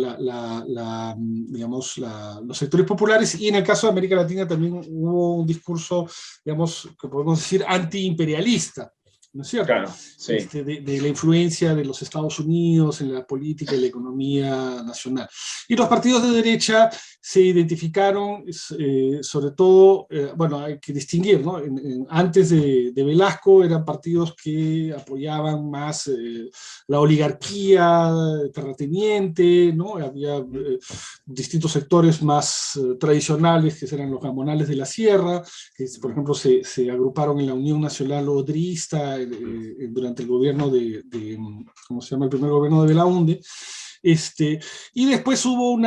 digamos, los sectores populares. Y en el caso de América Latina también hubo un discurso, digamos, que podemos decir antiimperialista, ¿no es cierto? Claro, sí. De la influencia de los Estados Unidos en la política y la economía nacional. Y los partidos de derecha se identificaron, sobre todo, bueno, hay que distinguir, ¿no? Antes de Velasco eran partidos que apoyaban más la oligarquía terrateniente, ¿no? Había distintos sectores más tradicionales, que eran los gamonales de la sierra, que por ejemplo se agruparon en la Unión Nacional Odrista durante el gobierno ¿cómo se llama? El primer gobierno de Belaúnde. Y después hubo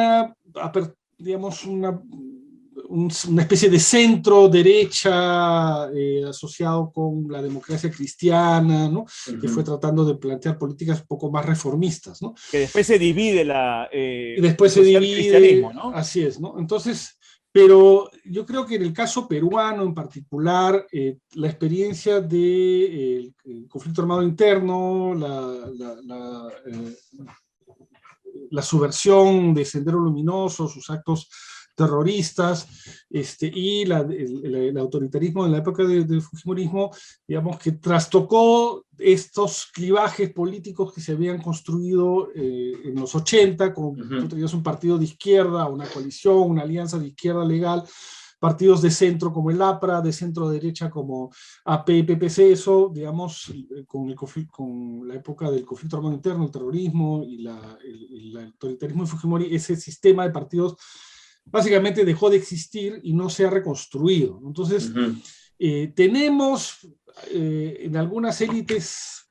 digamos, una especie de centro derecha asociado con la democracia cristiana, ¿no? Que fue tratando de plantear políticas un poco más reformistas, ¿no? Que después se divide y después se divide, ¿no? Así es, ¿no? Entonces, pero yo creo que en el caso peruano en particular, la experiencia del conflicto armado interno, la subversión de Sendero Luminoso, sus actos terroristas, y el autoritarismo en la época del fujimorismo, digamos que trastocó estos clivajes políticos que se habían construido en los 80, con tú tenías un partido de izquierda, una coalición, una alianza de izquierda legal, partidos de centro como el APRA, de centro derecha como AP, PPC, eso, digamos, con la época del conflicto armado interno, el terrorismo y el autoritarismo de Fujimori, ese sistema de partidos básicamente dejó de existir y no se ha reconstruido. Entonces, tenemos en algunas élites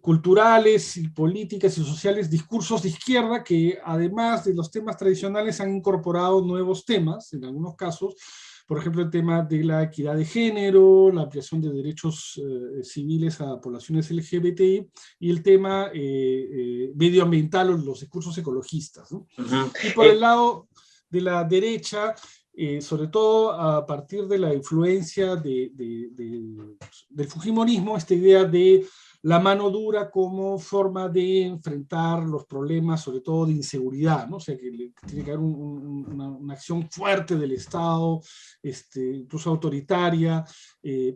culturales y políticas y sociales discursos de izquierda que además de los temas tradicionales han incorporado nuevos temas, en algunos casos, por ejemplo el tema de la equidad de género, la ampliación de derechos civiles a poblaciones LGBTI y el tema medioambiental o los discursos ecologistas, ¿no? Y por el lado de la derecha, sobre todo a partir de la influencia del fujimorismo, esta idea de la mano dura como forma de enfrentar los problemas, sobre todo de inseguridad, ¿no? O sea, que tiene que haber una acción fuerte del Estado, incluso autoritaria,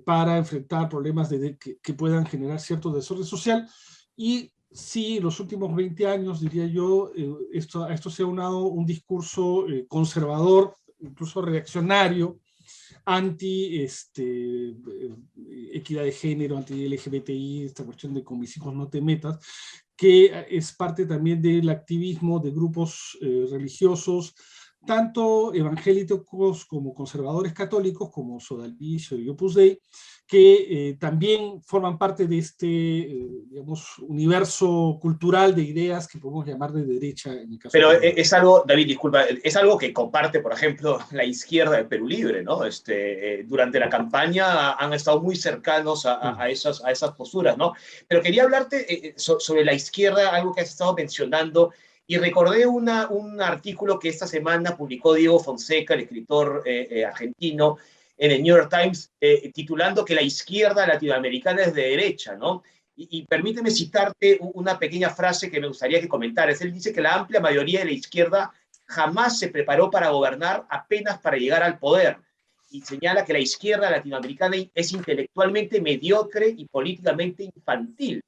para enfrentar problemas que puedan generar cierto desorden social. Y sí, los últimos 20 años, diría yo, a esto se ha unado un discurso conservador, incluso reaccionario, anti equidad de género, anti LGBTI, esta cuestión de con mis hijos no te metas, que es parte también del activismo de grupos religiosos, tanto evangélicos como conservadores católicos, como Sodalicio y Opus Dei, que también forman parte de digamos, universo cultural de ideas que podemos llamar de derecha en el caso. Pero es algo, David, disculpa, es algo que comparte, por ejemplo, la izquierda de Perú Libre, ¿no? Durante la campaña han estado muy cercanos a esas posturas, ¿no? Pero quería hablarte sobre la izquierda, algo que has estado mencionando, y recordé un artículo que esta semana publicó Diego Fonseca, el escritor argentino, en el New York Times, titulando que la izquierda latinoamericana es de derecha, ¿no? Y permíteme citarte una pequeña frase que me gustaría que comentaras. Él dice que la amplia mayoría de la izquierda jamás se preparó para gobernar, apenas para llegar al poder. Y señala que la izquierda latinoamericana es intelectualmente mediocre y políticamente infantil,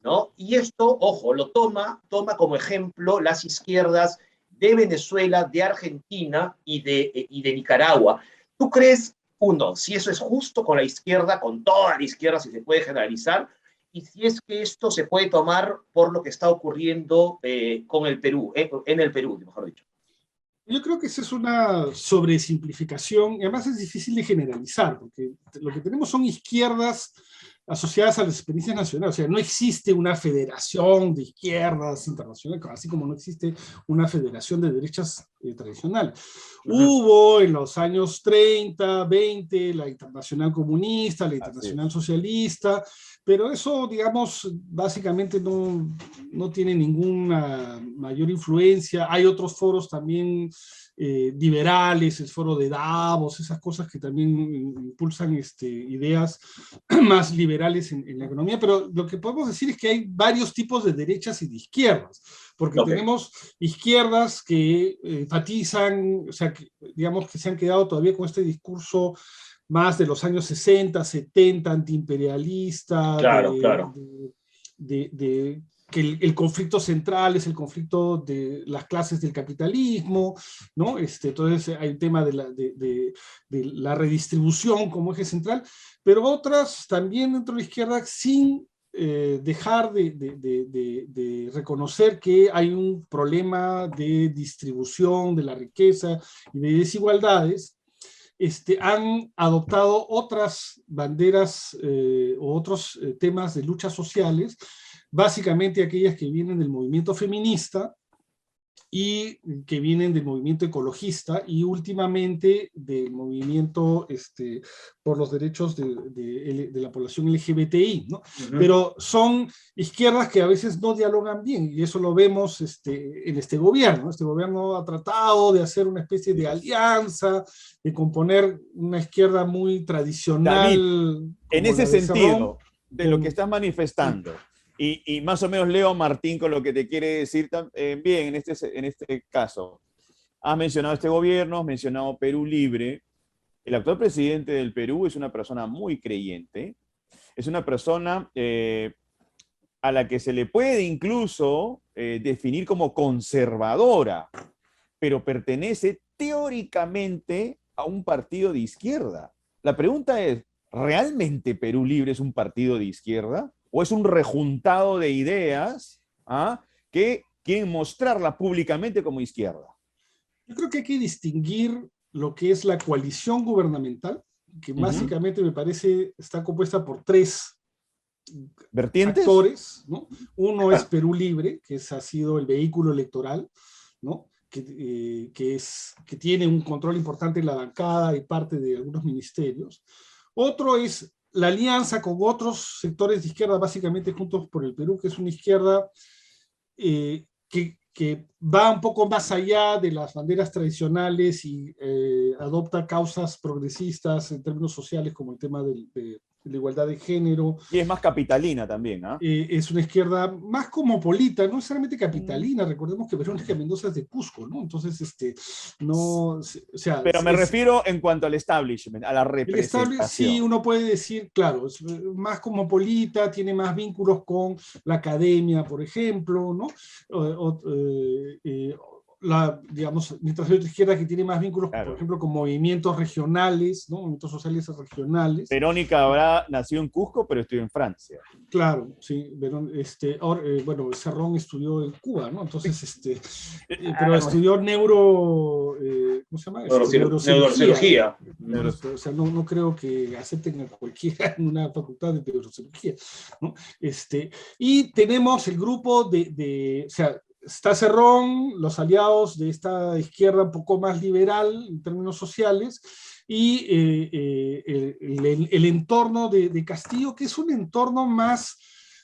¿no? Y esto, ojo, lo toma como ejemplo las izquierdas de Venezuela, de Argentina y de Nicaragua. ¿Tú crees, uno, si eso es justo con la izquierda, con toda la izquierda, si se puede generalizar, y si es que esto se puede tomar por lo que está ocurriendo con el Perú, en el Perú, mejor dicho? Yo creo que esa es una sobresimplificación, y además es difícil de generalizar, porque lo que tenemos son izquierdas asociadas a las experiencias nacionales. O sea, no existe una federación de izquierdas internacional, así como no existe una federación de derechas tradicional. Hubo en los años 30, 20, la Internacional Comunista, la Internacional Socialista, pero eso, digamos, básicamente no tiene ninguna mayor influencia. Hay otros foros también liberales, el foro de Davos, esas cosas que también impulsan ideas más liberales en la economía, pero lo que podemos decir es que hay varios tipos de derechas y de izquierdas, porque tenemos izquierdas que enfatizan, o sea, digamos que se han quedado todavía con este discurso más de los años 60, 70, antiimperialista, Claro, claro. Que el conflicto central es el conflicto de las clases del capitalismo, ¿no? Entonces hay un tema de la redistribución como eje central, pero otras también dentro de la izquierda sin dejar de reconocer que hay un problema de distribución de la riqueza y de desigualdades. Han adoptado otras banderas o otros temas de luchas sociales, básicamente aquellas que vienen del movimiento feminista y que vienen del movimiento ecologista y últimamente del movimiento por los derechos de la población LGBTI, ¿no? Pero son izquierdas que a veces no dialogan bien y eso lo vemos en este gobierno. Este gobierno ha tratado de hacer una especie de alianza, de componer una izquierda muy tradicional. David, en ese sentido, de lo que estás manifestando, y más o menos leo, Martín, con lo que te quiere decir bien en este caso. Has mencionado este gobierno, has mencionado Perú Libre. El actual presidente del Perú es una persona muy creyente, es una persona a la que se le puede incluso definir como conservadora, pero pertenece teóricamente a un partido de izquierda. La pregunta es, ¿realmente Perú Libre es un partido de izquierda? ¿O es un rejuntado de ideas que quieren mostrarla públicamente como izquierda? Yo creo que hay que distinguir lo que es la coalición gubernamental, que básicamente me parece está compuesta por tres ¿vertientes? Actores, ¿no? Uno es Perú Libre, que ha sido el vehículo electoral, ¿no? Que tiene un control importante en la bancada y parte de algunos ministerios. Otro es la alianza con otros sectores de izquierda, básicamente Juntos por el Perú, que es una izquierda que va un poco más allá de las banderas tradicionales y adopta causas progresistas en términos sociales, como el tema de la igualdad de género. Y es más capitalina también, ¿ah? Es una izquierda más cosmopolita, no necesariamente capitalina. Recordemos que Verónica Mendoza es de Cusco, ¿no? Entonces, no, o sea... Pero me refiero en cuanto al establishment, a la representación. Sí, uno puede decir, claro, es más cosmopolita, tiene más vínculos con la academia, por ejemplo, ¿no? Digamos, mientras hay otra izquierda que tiene más vínculos, claro, por ejemplo, con movimientos regionales, ¿no? Movimientos sociales regionales. Verónica Abra nació en Cusco, pero estudió en Francia. Claro, sí. Bueno, Cerrón estudió en Cuba, ¿no? Entonces, pero estudió ¿cómo se llama? Neurocirugía. O sea, no creo que acepten a cualquiera en una facultad de neurocirugía, ¿no? Y tenemos el grupo o sea, está Cerrón, los aliados de esta izquierda un poco más liberal en términos sociales, y el entorno de Castillo, que es un entorno más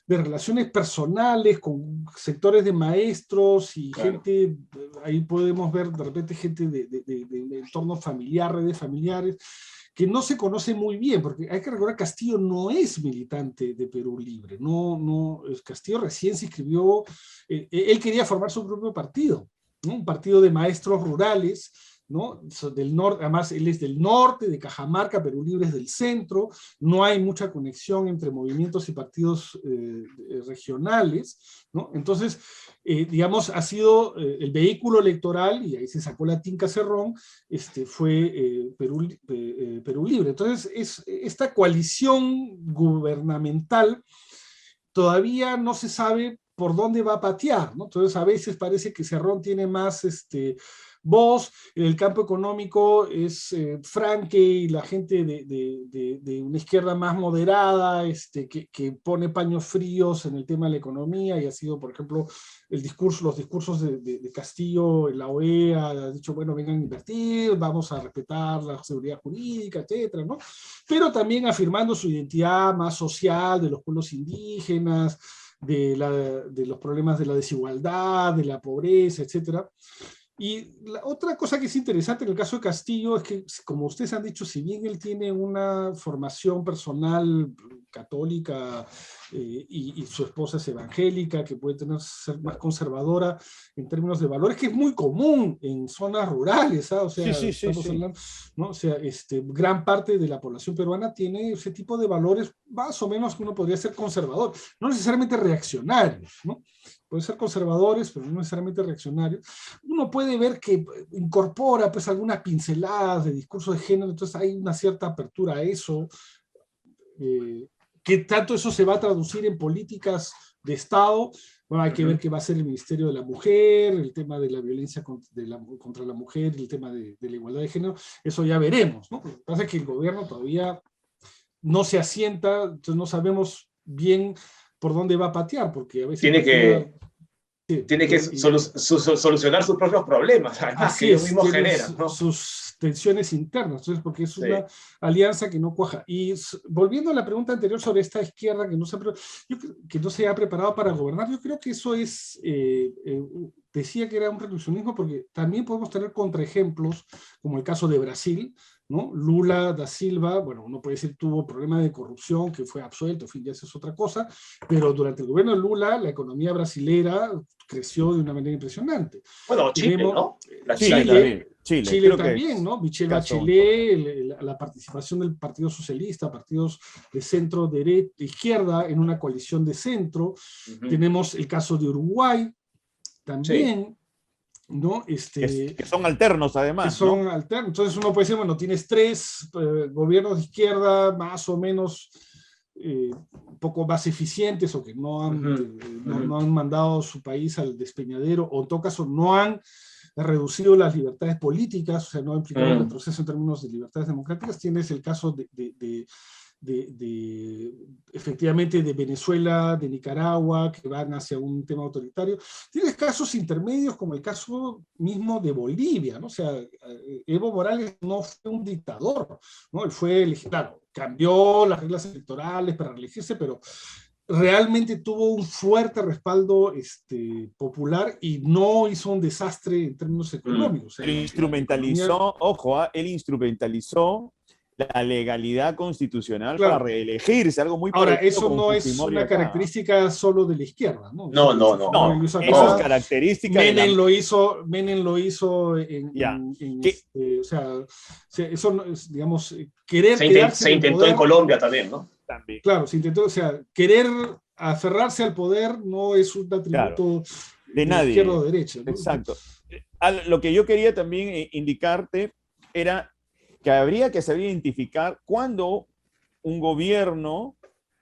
de relaciones personales, con sectores de maestros y claro, gente, ahí podemos ver de repente gente de entorno familiar, redes familiares, que no se conoce muy bien, porque hay que recordar que Castillo no es militante de Perú Libre, Castillo recién se inscribió, él quería formar su propio partido, ¿no? Un partido de maestros rurales, ¿no? Del norte, además él es del norte, de Cajamarca, Perú Libre es del centro, no hay mucha conexión entre movimientos y partidos regionales, ¿no? Entonces, digamos, ha sido el vehículo electoral, y ahí se sacó la tinca Cerrón, fue Perú Libre. Entonces, esta coalición gubernamental todavía no se sabe por dónde va a patear, ¿no? Entonces, a veces parece que Cerrón tiene más voz, en el campo económico es Franque y la gente de una izquierda más moderada, que pone paños fríos en el tema de la economía, y ha sido, por ejemplo, los discursos de Castillo en la OEA, ha dicho, bueno, vengan a invertir, vamos a respetar la seguridad jurídica, etcétera, ¿no? Pero también afirmando su identidad más social de los pueblos indígenas, de los problemas de la desigualdad, de la pobreza, etcétera. Y la otra cosa que es interesante en el caso de Castillo es que, como ustedes han dicho, si bien él tiene una formación personal católica y su esposa es evangélica, que puede ser más conservadora en términos de valores, que es muy común en zonas rurales, ¿ah? O sea, estamos hablando, ¿no? O sea, gran parte de la población peruana tiene ese tipo de valores más o menos que uno podría ser conservador, no necesariamente reaccionarios, ¿no? Pueden ser conservadores, pero no necesariamente reaccionarios. Uno puede ver que incorpora pues algunas pinceladas de discurso de género, entonces hay una cierta apertura a eso. ¿Qué tanto eso se va a traducir en políticas de Estado? Bueno, hay que ver qué va a ser el Ministerio de la Mujer, el tema de la violencia contra la mujer, el tema de la igualdad de género, eso ya veremos, ¿no? Lo que pasa es que el gobierno todavía no se asienta, entonces no sabemos bien por dónde va a patear, porque a veces... Tiene que solucionar sus propios problemas, además, que ellos mismos generan, ¿no? Sus tensiones internas, entonces, porque es una alianza que no cuaja. Y volviendo a la pregunta anterior sobre esta izquierda que no se ha preparado para gobernar, yo creo que eso es, decía que era un reduccionismo, porque también podemos tener contraejemplos, como el caso de Brasil, ¿no? Lula da Silva, bueno, uno puede decir tuvo problemas de corrupción, que fue absuelto, en fin, ya eso es otra cosa, pero durante el gobierno de Lula, la economía brasilera creció de una manera impresionante. Bueno, Chile, ¿no? Chile también, ¿no? Michelle Bachelet, la participación del Partido Socialista, partidos de centro, derecha, izquierda, en una coalición de centro. Tenemos el caso de Uruguay, también, ¿no? Que son alternos, además. Que son alternos. Entonces uno puede decir, bueno, tienes 3 gobiernos de izquierda más o menos un poco más eficientes o que no han mandado su país al despeñadero, o en todo caso no han reducido las libertades políticas, o sea, no ha implicado un retroceso en términos de libertades democráticas. Tienes el caso efectivamente de Venezuela, de Nicaragua, que van hacia un tema autoritario. Tienes casos intermedios como el caso mismo de Bolivia, ¿no? O sea, Evo Morales no fue un dictador, ¿no? Él fue, claro, cambió las reglas electorales para reelegirse, pero realmente tuvo un fuerte respaldo popular y no hizo un desastre en términos económicos. Él instrumentalizó, él instrumentalizó la legalidad constitucional para reelegirse, algo muy Ahora, eso no es una característica solo de la izquierda, ¿no? No. Eso es característica Menem lo hizo o sea, eso no es, digamos, querer se intentó en Colombia también, ¿no? También. Claro, se intentó, o sea, querer aferrarse al poder no es un atributo de nadie, izquierda o derecha, ¿no? Exacto. Lo que yo quería también indicarte era que habría que saber identificar cuándo un gobierno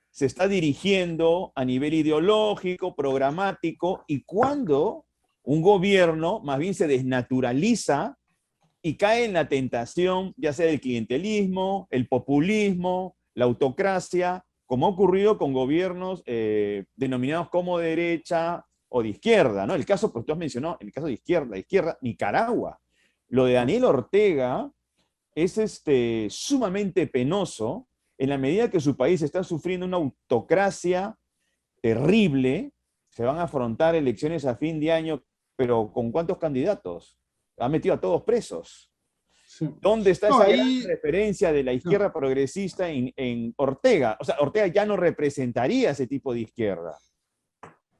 se está dirigiendo a nivel ideológico, programático, y cuándo un gobierno más bien se desnaturaliza y cae en la tentación, ya sea del clientelismo, el populismo, la autocracia, como ha ocurrido con gobiernos denominados como de derecha o de izquierda, ¿no? El caso, pues tú has mencionado, el caso de izquierda, Nicaragua. Lo de Daniel Ortega es sumamente penoso en la medida que su país está sufriendo una autocracia terrible. Se van a afrontar elecciones a fin de año, pero ¿con cuántos candidatos? Ha metido a todos presos. Sí. ¿Dónde está esa gran referencia de la izquierda progresista en Ortega? O sea, Ortega ya no representaría ese tipo de izquierda.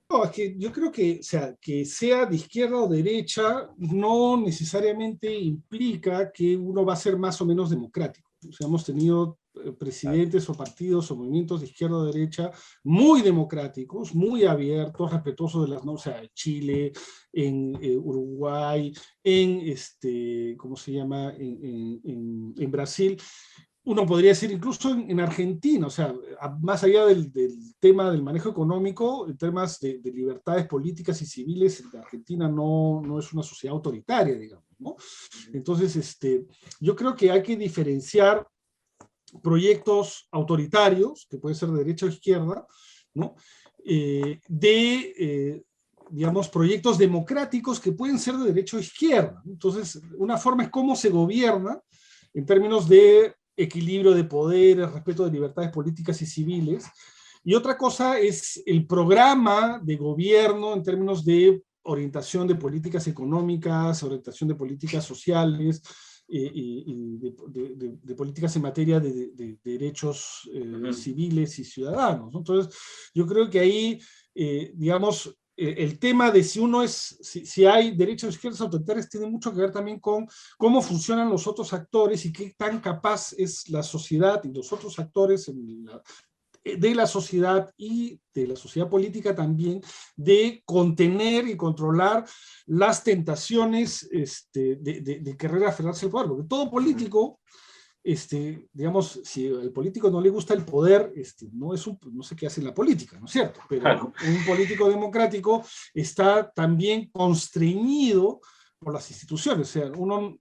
No, es que yo creo que, o sea, que sea de izquierda o derecha no necesariamente implica que uno va a ser más o menos democrático. O sea, hemos tenido presidentes o partidos o movimientos de izquierda o derecha muy democráticos, muy abiertos, respetuosos de las normas, o sea, en Chile, en Uruguay, ¿cómo se llama? En Brasil. Uno podría decir incluso en Argentina, o sea, más allá del tema del manejo económico, en temas de libertades políticas y civiles, Argentina no es una sociedad autoritaria, digamos, ¿no? Entonces, yo creo que hay que diferenciar proyectos autoritarios, que pueden ser de derecha o izquierda, ¿no? Digamos, proyectos democráticos que pueden ser de derecha o izquierda. Entonces, una forma es cómo se gobierna en términos de equilibrio de poderes, respeto de libertades políticas y civiles, y otra cosa es el programa de gobierno en términos de orientación de políticas económicas, orientación de políticas sociales, de políticas en materia de derechos civiles y ciudadanos, ¿no? Entonces, yo creo que ahí, digamos, el tema de si hay derechos de izquierdas autoritarias tiene mucho que ver también con cómo funcionan los otros actores y qué tan capaz es la sociedad y los otros actores de la sociedad y de la sociedad política también, de contener y controlar las tentaciones de querer aferrarse al poder, porque todo político, digamos, si al político no le gusta el poder, no sé qué hace en la política, ¿no es cierto? Pero Claro. un político democrático está también constreñido por las instituciones, o sea, uno,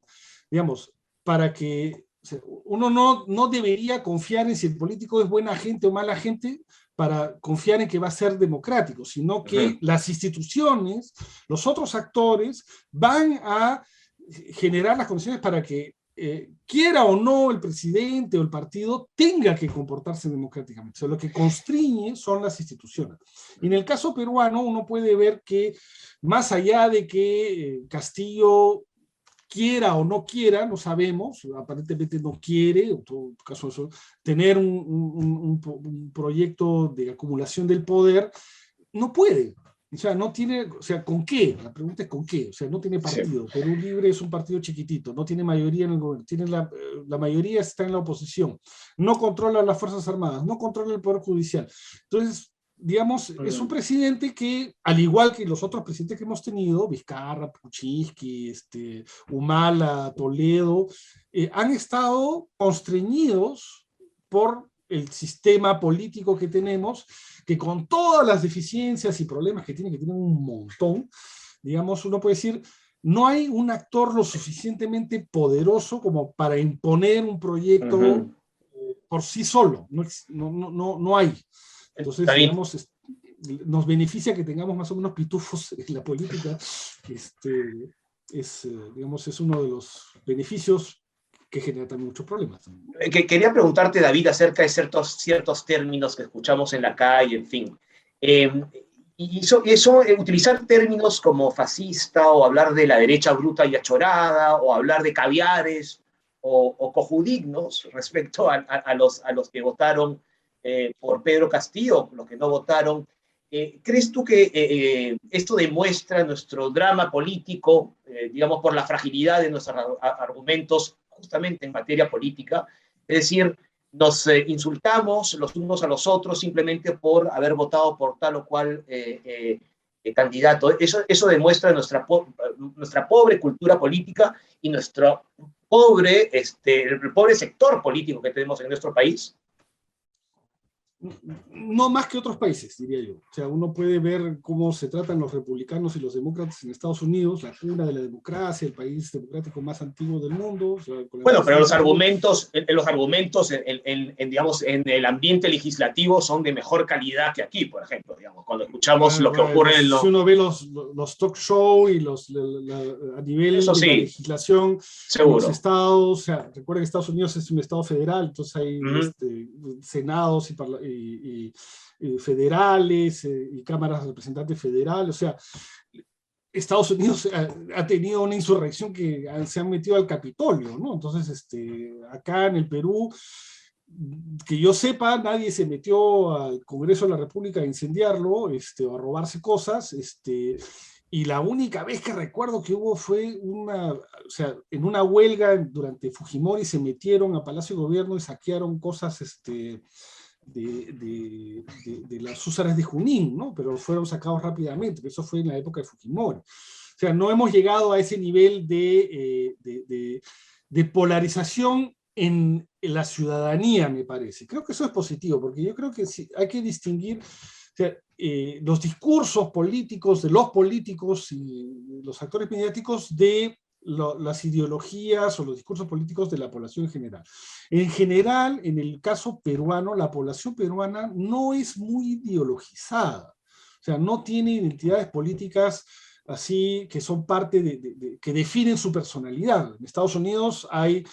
digamos, para que o sea, uno no debería confiar en si el político es buena gente o mala gente para confiar en que va a ser democrático, sino que las instituciones, los otros actores, van a generar las condiciones para que quiera o no el presidente o el partido tenga que comportarse democráticamente. O sea, lo que constriñe son las instituciones. Y en el caso peruano uno puede ver que más allá de que Castillo quiera o no quiera, no sabemos, aparentemente no quiere, en todo caso eso, tener un proyecto de acumulación del poder, no puede. O sea, no tiene, o sea, ¿con qué? La pregunta es ¿con qué? O sea, no tiene partido. Sí. Perú Libre es un partido chiquitito, no tiene mayoría en el gobierno, tiene la mayoría está en la oposición, no controla las Fuerzas Armadas, no controla el Poder Judicial. Entonces, digamos, es un presidente que, al igual que los otros presidentes que hemos tenido, Vizcarra, Kuczynski, Humala, Toledo, han estado constreñidos por el sistema político que tenemos, que con todas las deficiencias y problemas que tienen un montón, digamos, uno puede decir, no hay un actor lo suficientemente poderoso como para imponer un proyecto por sí solo, no hay. Entonces, digamos, nos beneficia que tengamos más o menos pitufos en la política, digamos, es uno de los beneficios que genera también muchos problemas. Quería preguntarte, David, acerca de ciertos términos que escuchamos en la calle, en fin. Utilizar términos como fascista, o hablar de la derecha bruta y achorada, o hablar de caviares, o cojudignos respecto a los que votaron por Pedro Castillo, los que no votaron. ¿Crees tú que esto demuestra nuestro drama político, digamos, por la fragilidad de nuestros argumentos justamente en materia política? Es decir, nos insultamos los unos a los otros simplemente por haber votado por tal o cual candidato. Eso demuestra nuestra pobre cultura política y nuestro el pobre sector político que tenemos en nuestro país. No más que otros países, diría yo. O sea, uno puede ver cómo se tratan los republicanos y los demócratas en Estados Unidos, la cuna de la democracia, el país democrático más antiguo del mundo. O sea, bueno, pero los argumentos digamos, en el ambiente legislativo son de mejor calidad que aquí, por ejemplo, digamos, cuando escuchamos lo que ocurre en Si uno ve los talk show y a nivel de la legislación, los estados, o sea, recuerda que Estados Unidos es un estado federal, entonces hay senados y federales y cámaras de representantes federales, o sea, Estados Unidos ha tenido una insurrección que se han metido al Capitolio, ¿no? Entonces, acá en el Perú, que yo sepa, nadie se metió al Congreso de la República a incendiarlo, o a robarse cosas, y la única vez que recuerdo que hubo fue en una huelga durante Fujimori se metieron a Palacio de Gobierno y saquearon cosas, de las húsaras de Junín, ¿no? Pero fueron sacados rápidamente, eso fue en la época de Fujimori. O sea, no hemos llegado a ese nivel de polarización en la ciudadanía, me parece. Creo que eso es positivo, porque yo creo que sí, hay que distinguir, o sea, los discursos políticos de los políticos y los actores mediáticos de las ideologías o los discursos políticos de la población en general. En general, en el caso peruano, la población peruana no es muy ideologizada, o sea, no tiene identidades políticas así que son parte que definen su personalidad. En Estados Unidos hay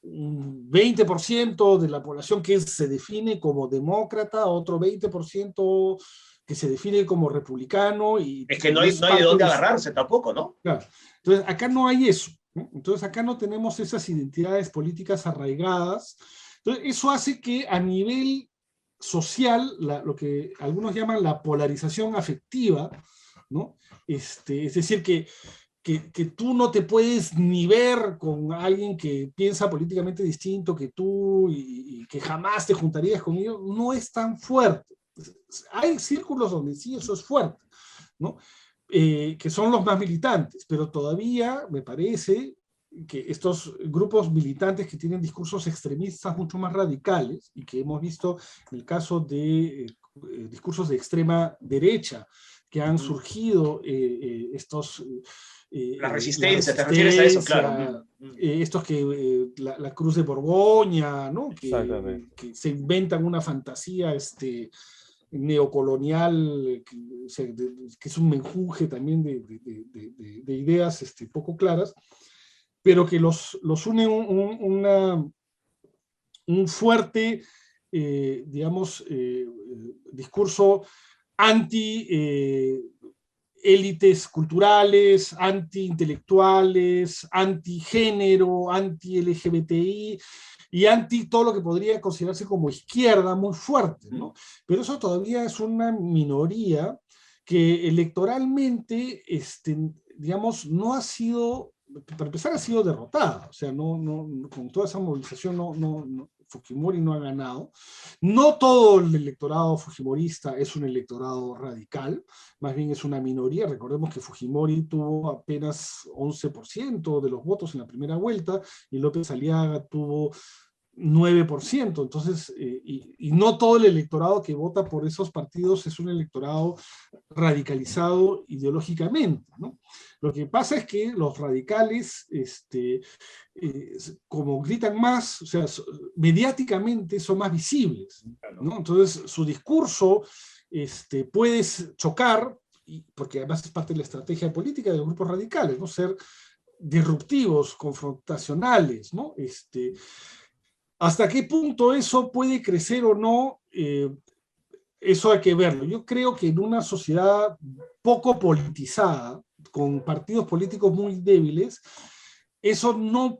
un 20% de la población que se define como demócrata, otro 20% que se define como republicano. Y es que no hay de dónde agarrarse tampoco, ¿no? Claro. Entonces, acá no hay eso. ¿no? Entonces acá no tenemos esas identidades políticas arraigadas. Entonces eso hace que a nivel social, lo que algunos llaman la polarización afectiva, ¿no? Es decir, que tú no te puedes ni ver con alguien que piensa políticamente distinto que tú y que jamás te juntarías con ellos, no es tan fuerte. Hay círculos donde sí eso es fuerte, ¿no? Que son los más militantes, pero todavía me parece que estos grupos militantes que tienen discursos extremistas mucho más radicales y que hemos visto en el caso de discursos de extrema derecha que han surgido estos... La resistencia, ¿te refieres a eso? Claro. Estos que la Cruz de Borgoña, ¿no? Que se inventan una fantasía neocolonial, que es un menjunje también de ideas poco claras, pero que los une un fuerte, digamos, discurso anti élites culturales, anti-intelectuales, anti-género, anti-LGBTI y anti todo lo que podría considerarse como izquierda muy fuerte, ¿no? Pero eso todavía es una minoría que electoralmente, digamos, no ha sido, para empezar, ha sido derrotada. O sea, con toda esa movilización Fujimori no ha ganado. No todo el electorado fujimorista es un electorado radical, más bien es una minoría. Recordemos que Fujimori tuvo apenas 11% de los votos en la primera vuelta y López Aliaga tuvo 9%, entonces, y no todo el electorado que vota por esos partidos es un electorado radicalizado ideológicamente, ¿no? Lo que pasa es que los radicales, como gritan más, o sea, mediáticamente son más visibles, ¿no? Entonces, su discurso puede chocar, porque además es parte de la estrategia política de los grupos radicales, ¿no? Ser disruptivos, confrontacionales, ¿no? ¿Hasta qué punto eso puede crecer o no? Eso hay que verlo. Yo creo que en una sociedad poco politizada, con partidos políticos muy débiles, eso no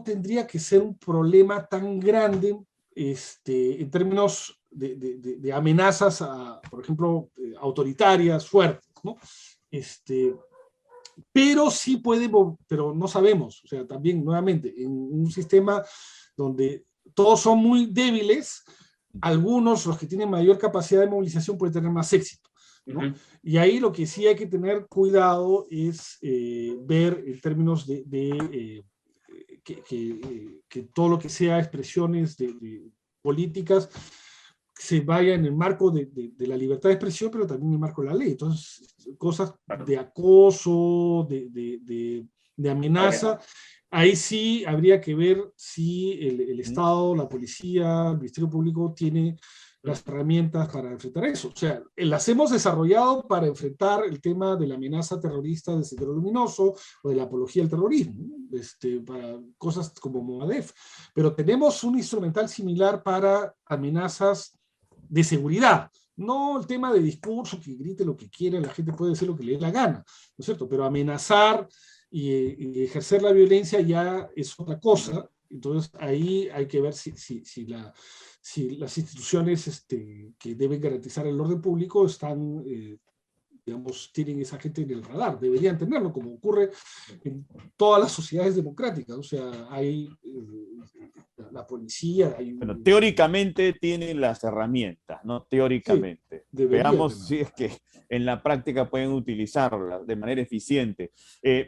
tendría que ser un problema tan grande en términos de amenazas, por ejemplo, autoritarias, fuertes, ¿no? Pero sí puede, pero no sabemos. O sea, también, nuevamente, en un sistema donde todos son muy débiles, algunos, los que tienen mayor capacidad de movilización, pueden tener más éxito, ¿no? Y ahí lo que sí hay que tener cuidado es ver en términos que todo lo que sea expresiones de políticas se vaya en el marco de la libertad de expresión, pero también en el marco de la ley. Entonces, cosas de acoso, de amenaza, ahí sí habría que ver si el Estado, la policía, el Ministerio Público tiene las herramientas para enfrentar eso. O sea, las hemos desarrollado para enfrentar el tema de la amenaza terrorista de Sendero Luminoso o de la apología al terrorismo, ¿no? Para cosas como Movadef. Pero tenemos un instrumental similar para amenazas de seguridad. No el tema de discurso, que grite lo que quiera, la gente puede decir lo que le dé la gana, ¿no es cierto? Pero amenazar y ejercer la violencia ya es otra cosa. Entonces ahí hay que ver si las instituciones que deben garantizar el orden público están, digamos, tienen esa gente en el radar. Deberían tenerlo, como ocurre en todas las sociedades democráticas. O sea, hay la policía... Bueno, teóricamente tienen las herramientas, ¿no? Teóricamente. Sí, veamos si es que en la práctica pueden utilizarlas de manera eficiente.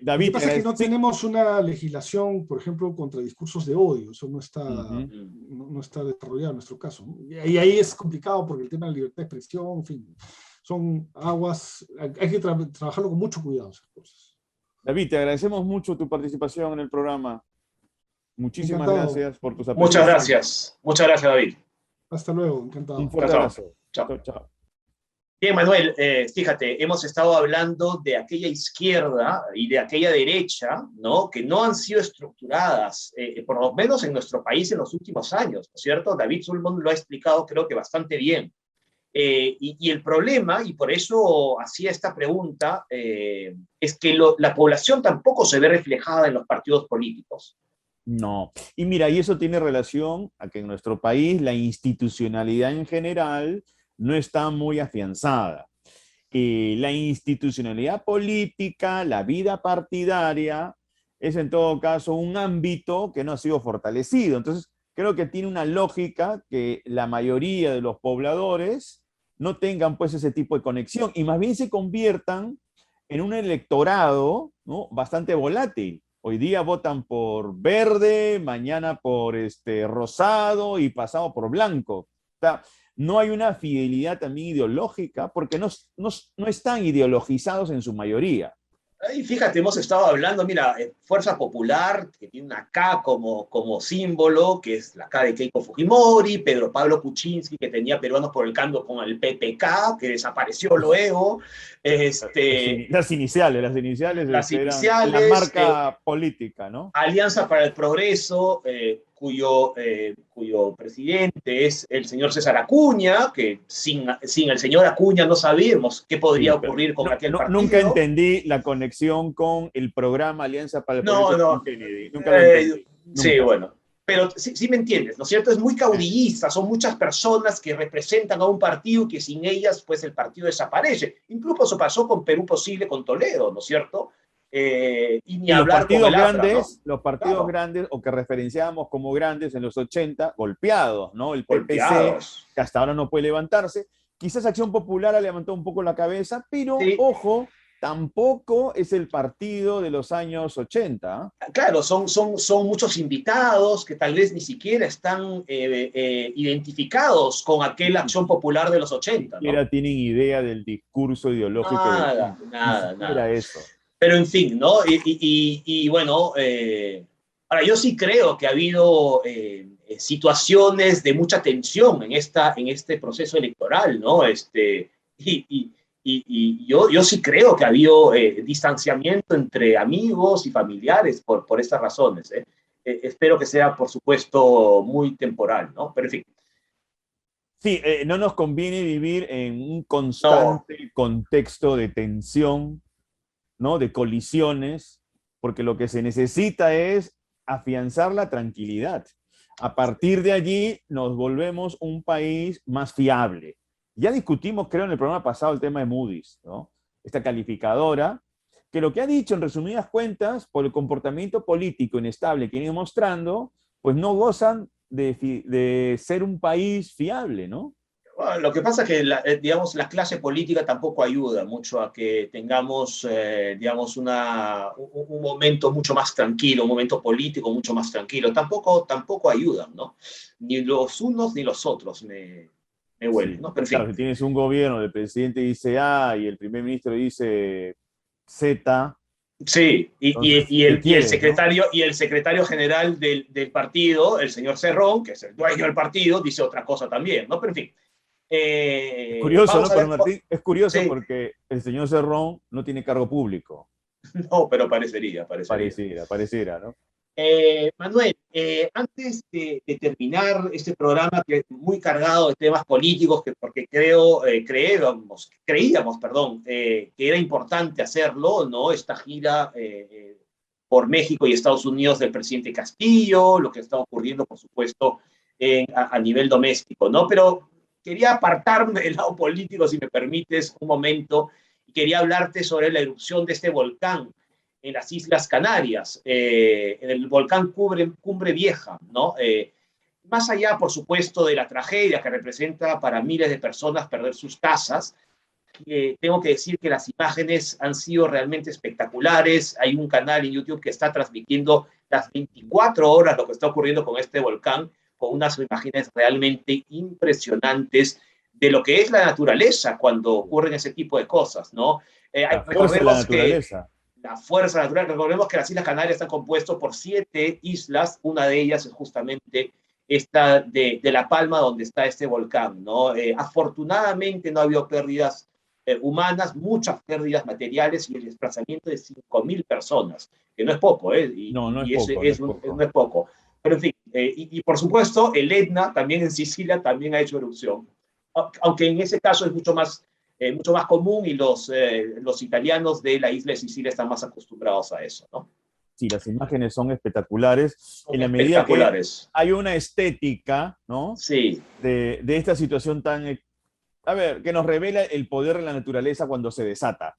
David, lo que pasa es que no tenemos una legislación, por ejemplo, contra discursos de odio. Eso no está, no está desarrollado en nuestro caso, ¿no? Y ahí es complicado porque el tema de la libertad de expresión, en fin, son aguas, hay que trabajarlo con mucho cuidado esas cosas. David, te agradecemos mucho tu participación en el programa. Muchísimas gracias por tus apreciaciones. Muchas gracias, David. Hasta luego, encantado. Un fuerte abrazo. Chao. Chao. Bien, Manuel, fíjate, hemos estado hablando de aquella izquierda y de aquella derecha, ¿no? Que no han sido estructuradas, por lo menos en nuestro país en los últimos años, ¿no es cierto? David Zulmond lo ha explicado, creo que bastante bien. Y el problema, y por eso hacía esta pregunta, es que la población tampoco se ve reflejada en los partidos políticos. No. Y mira, y eso tiene relación a que en nuestro país la institucionalidad en general no está muy afianzada. La institucionalidad política, la vida partidaria, es en todo caso un ámbito que no ha sido fortalecido. Entonces, creo que tiene una lógica que la mayoría de los pobladores no tengan pues ese tipo de conexión y más bien se conviertan en un electorado, ¿no?, bastante volátil. Hoy día votan por verde, mañana por rosado y pasado por blanco. O sea, no hay una fidelidad también ideológica porque no están ideologizados en su mayoría. Y fíjate, hemos estado hablando, mira, Fuerza Popular, que tiene una K como símbolo, que es la K de Keiko Fujimori, Pedro Pablo Kuczynski, que tenía Peruanos por el Cambio con el PPK, que desapareció luego. Las iniciales eran la marca política, ¿no? Alianza para el Progreso, cuyo presidente es el señor César Acuña, que sin el señor Acuña no sabíamos qué podría ocurrir con aquel partido. Nunca entendí la conexión con el programa Alianza para el Progreso. No. Kennedy. Nunca lo entendí. Sí, nunca. Bueno. Pero sí me entiendes, ¿no es cierto? Es muy caudillista, son muchas personas que representan a un partido y que sin ellas, pues el partido desaparece. Incluso eso pasó con Perú Posible, con Toledo, ¿no es cierto? Y ni hablar con el APRA, ¿no? Los partidos grandes, o que referenciábamos como grandes en los 80, golpeados, ¿no? El PPC, que hasta ahora no puede levantarse. Quizás Acción Popular ha levantado un poco la cabeza, pero, sí, ojo, tampoco es el partido de los años 80. Claro, son muchos invitados que tal vez ni siquiera están identificados con aquella Acción Popular de los 80. Ni siquiera tienen idea del discurso ideológico. Nada. Eso. Pero en fin, ¿no? Y bueno, ahora yo sí creo que ha habido situaciones de mucha tensión en este proceso electoral, ¿no? Y yo sí creo que ha habido distanciamiento entre amigos y familiares por estas razones. Espero que sea, por supuesto, muy temporal, ¿no? Pero en fin. Sí, no nos conviene vivir en un constante contexto de tensión, ¿no?, de colisiones, porque lo que se necesita es afianzar la tranquilidad. A partir de allí nos volvemos un país más fiable. Ya discutimos, creo, en el programa pasado el tema de Moody's, ¿no? Esta calificadora, que lo que ha dicho en resumidas cuentas, por el comportamiento político inestable que viene mostrando, pues no gozan de ser un país fiable, ¿no? Bueno, lo que pasa es que, digamos, la clase política tampoco ayuda mucho a que tengamos, digamos, un momento mucho más tranquilo, un momento político mucho más tranquilo. Tampoco ayudan, ¿no? Ni los unos ni los otros me huelen, sí, ¿no? Pero, en fin. Claro, si tienes un gobierno, el presidente dice A y el primer ministro dice Z. Sí, y el secretario general del partido, el señor Cerrón, que es el dueño del partido, dice otra cosa también, ¿no? Pero en fin. Es curioso, ¿no? Pero Martín, es curioso, sí, porque el señor Cerrón no tiene cargo público. No, pero pareciera, ¿no? Manuel, antes de terminar este programa que es muy cargado de temas políticos, porque creíamos, que era importante hacerlo, ¿no? Esta gira por México y Estados Unidos del presidente Castillo, lo que está ocurriendo, por supuesto, a nivel doméstico, ¿no? Pero quería apartarme del lado político, si me permites, un momento, y quería hablarte sobre la erupción de este volcán en las Islas Canarias, en el volcán Cumbre Vieja, ¿no? Más allá, por supuesto, de la tragedia que representa para miles de personas perder sus casas, tengo que decir que las imágenes han sido realmente espectaculares. Hay un canal en YouTube que está transmitiendo las 24 horas lo que está ocurriendo con este volcán, con unas imágenes realmente impresionantes de lo que es la naturaleza cuando ocurren ese tipo de cosas, ¿no? La fuerza natural. Recordemos que las Islas Canarias están compuestas por 7 islas, una de ellas es justamente esta de La Palma, donde está este volcán, ¿no? Afortunadamente no ha habido pérdidas humanas, muchas pérdidas materiales y el desplazamiento de 5.000 personas, que no es poco, ¿eh? No es poco. Pero en fin, y por supuesto el Etna, también en Sicilia, también ha hecho erupción. aunque en ese caso es mucho más común y los italianos de la isla de Sicilia están más acostumbrados a eso, ¿no? Sí, las imágenes son espectaculares. Son en la medida que espectaculares. hay una estética, ¿no? Sí, De esta situación tan, a ver, que nos revela el poder de la naturaleza cuando se desata.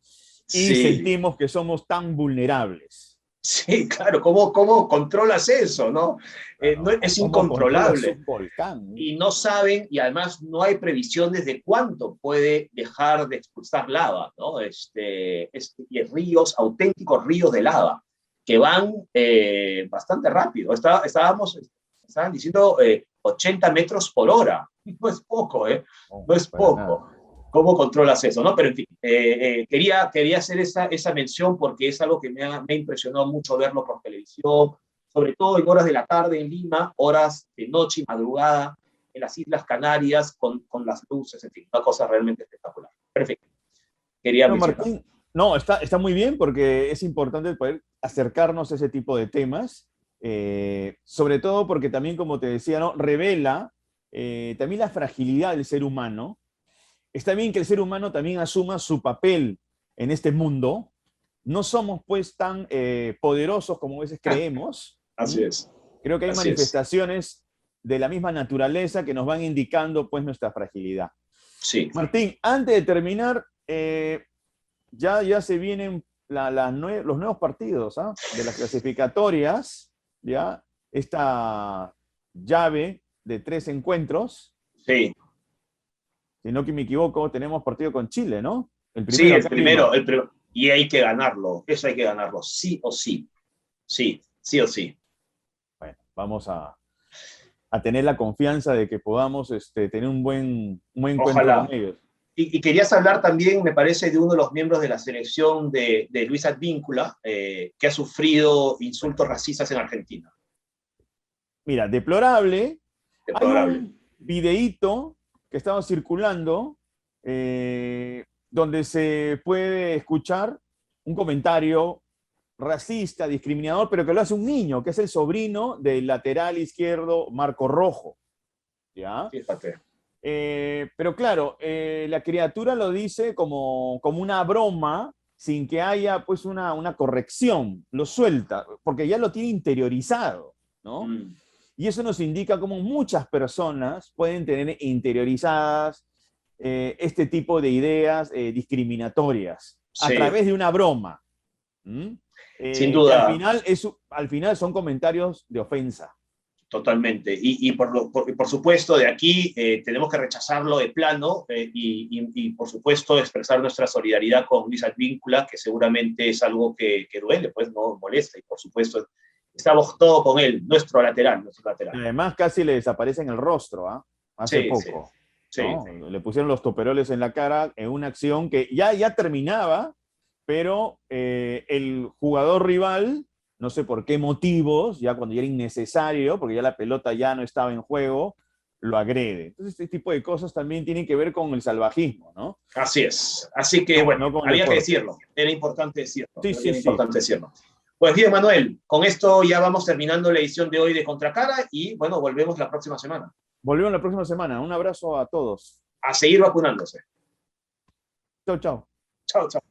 Y sí. sentimos que somos tan vulnerables. Sí, claro, ¿cómo controlas eso, no? Claro, Es ¿cómo controlas incontrolable. un volcán? Y no saben, y además no hay previsiones de cuánto puede dejar de expulsar lava, ¿no? Y ríos, auténticos ríos de lava, que van bastante rápido. Estaban diciendo 80 metros por hora. No es poco, ¿eh? No, No es para poco. nada. ¿Cómo controlas eso, no? Pero en fin, quería hacer esa mención porque es algo que me ha impresionado mucho verlo por televisión, sobre todo en horas de la tarde en Lima, horas de noche y madrugada en las Islas Canarias con las luces, en fin, una cosa realmente espectacular. Perfecto. Quería No, mencionar. Martín, no, está muy bien porque es importante poder acercarnos a ese tipo de temas, sobre todo porque también, como te decía, ¿no? Revela también la fragilidad del ser humano. Está bien que el ser humano también asuma su papel en este mundo. No somos pues tan poderosos como a veces creemos. Así es. Creo que hay Así es. manifestaciones de la misma naturaleza que nos van indicando pues nuestra fragilidad. Sí. Martín, antes de terminar, ya se vienen los nuevos partidos, ¿ah? De las clasificatorias, ¿ya? Esta llave de 3 encuentros. Sí. Si no que me equivoco, tenemos partido con Chile, ¿no? El primero Sí, acá en Lima. y hay que ganarlo. Eso hay que ganarlo, sí o sí. Sí, sí o sí. Bueno, vamos a tener la confianza de que podamos tener un buen encuentro Ojalá. con ellos. Y querías hablar también, me parece, de uno de los miembros de la selección de Luis Advíncula, que ha sufrido insultos racistas en Argentina. Mira, deplorable. Hay Deplorable. un videíto que estaba circulando donde se puede escuchar un comentario racista, discriminador, pero que lo hace un niño, que es el sobrino del lateral izquierdo Marco Rojo. ¿Ya? Fíjate. Pero claro, la criatura lo dice como una broma, sin que haya pues una corrección, lo suelta, porque ya lo tiene interiorizado, ¿no? Y eso nos indica cómo muchas personas pueden tener interiorizadas este tipo de ideas discriminatorias a través de una broma. Sin duda. Que al final son comentarios de ofensa. Totalmente. Y por supuesto, de aquí tenemos que rechazarlo de plano y por supuesto, expresar nuestra solidaridad con Luis Advíncula, que seguramente es algo que duele, pues no molesta. Y por supuesto, estamos todos con él, nuestro lateral. Además, casi le desaparece en el rostro, ¿ah? Hace poco. Sí. ¿No? Le pusieron los toperoles en la cara en una acción que ya terminaba, pero el jugador rival, no sé por qué motivos, ya cuando ya era innecesario, porque ya la pelota ya no estaba en juego, lo agrede. Entonces, este tipo de cosas también tienen que ver con el salvajismo, ¿no? Así es. Así que, bueno, había que decirlo. Era importante decirlo. Decirlo. Pues bien, Manuel, con esto ya vamos terminando la edición de hoy de Contracara y, bueno, volvemos la próxima semana. Volvemos la próxima semana. Un abrazo a todos. A seguir vacunándose. Chau, chau. Chao, chao.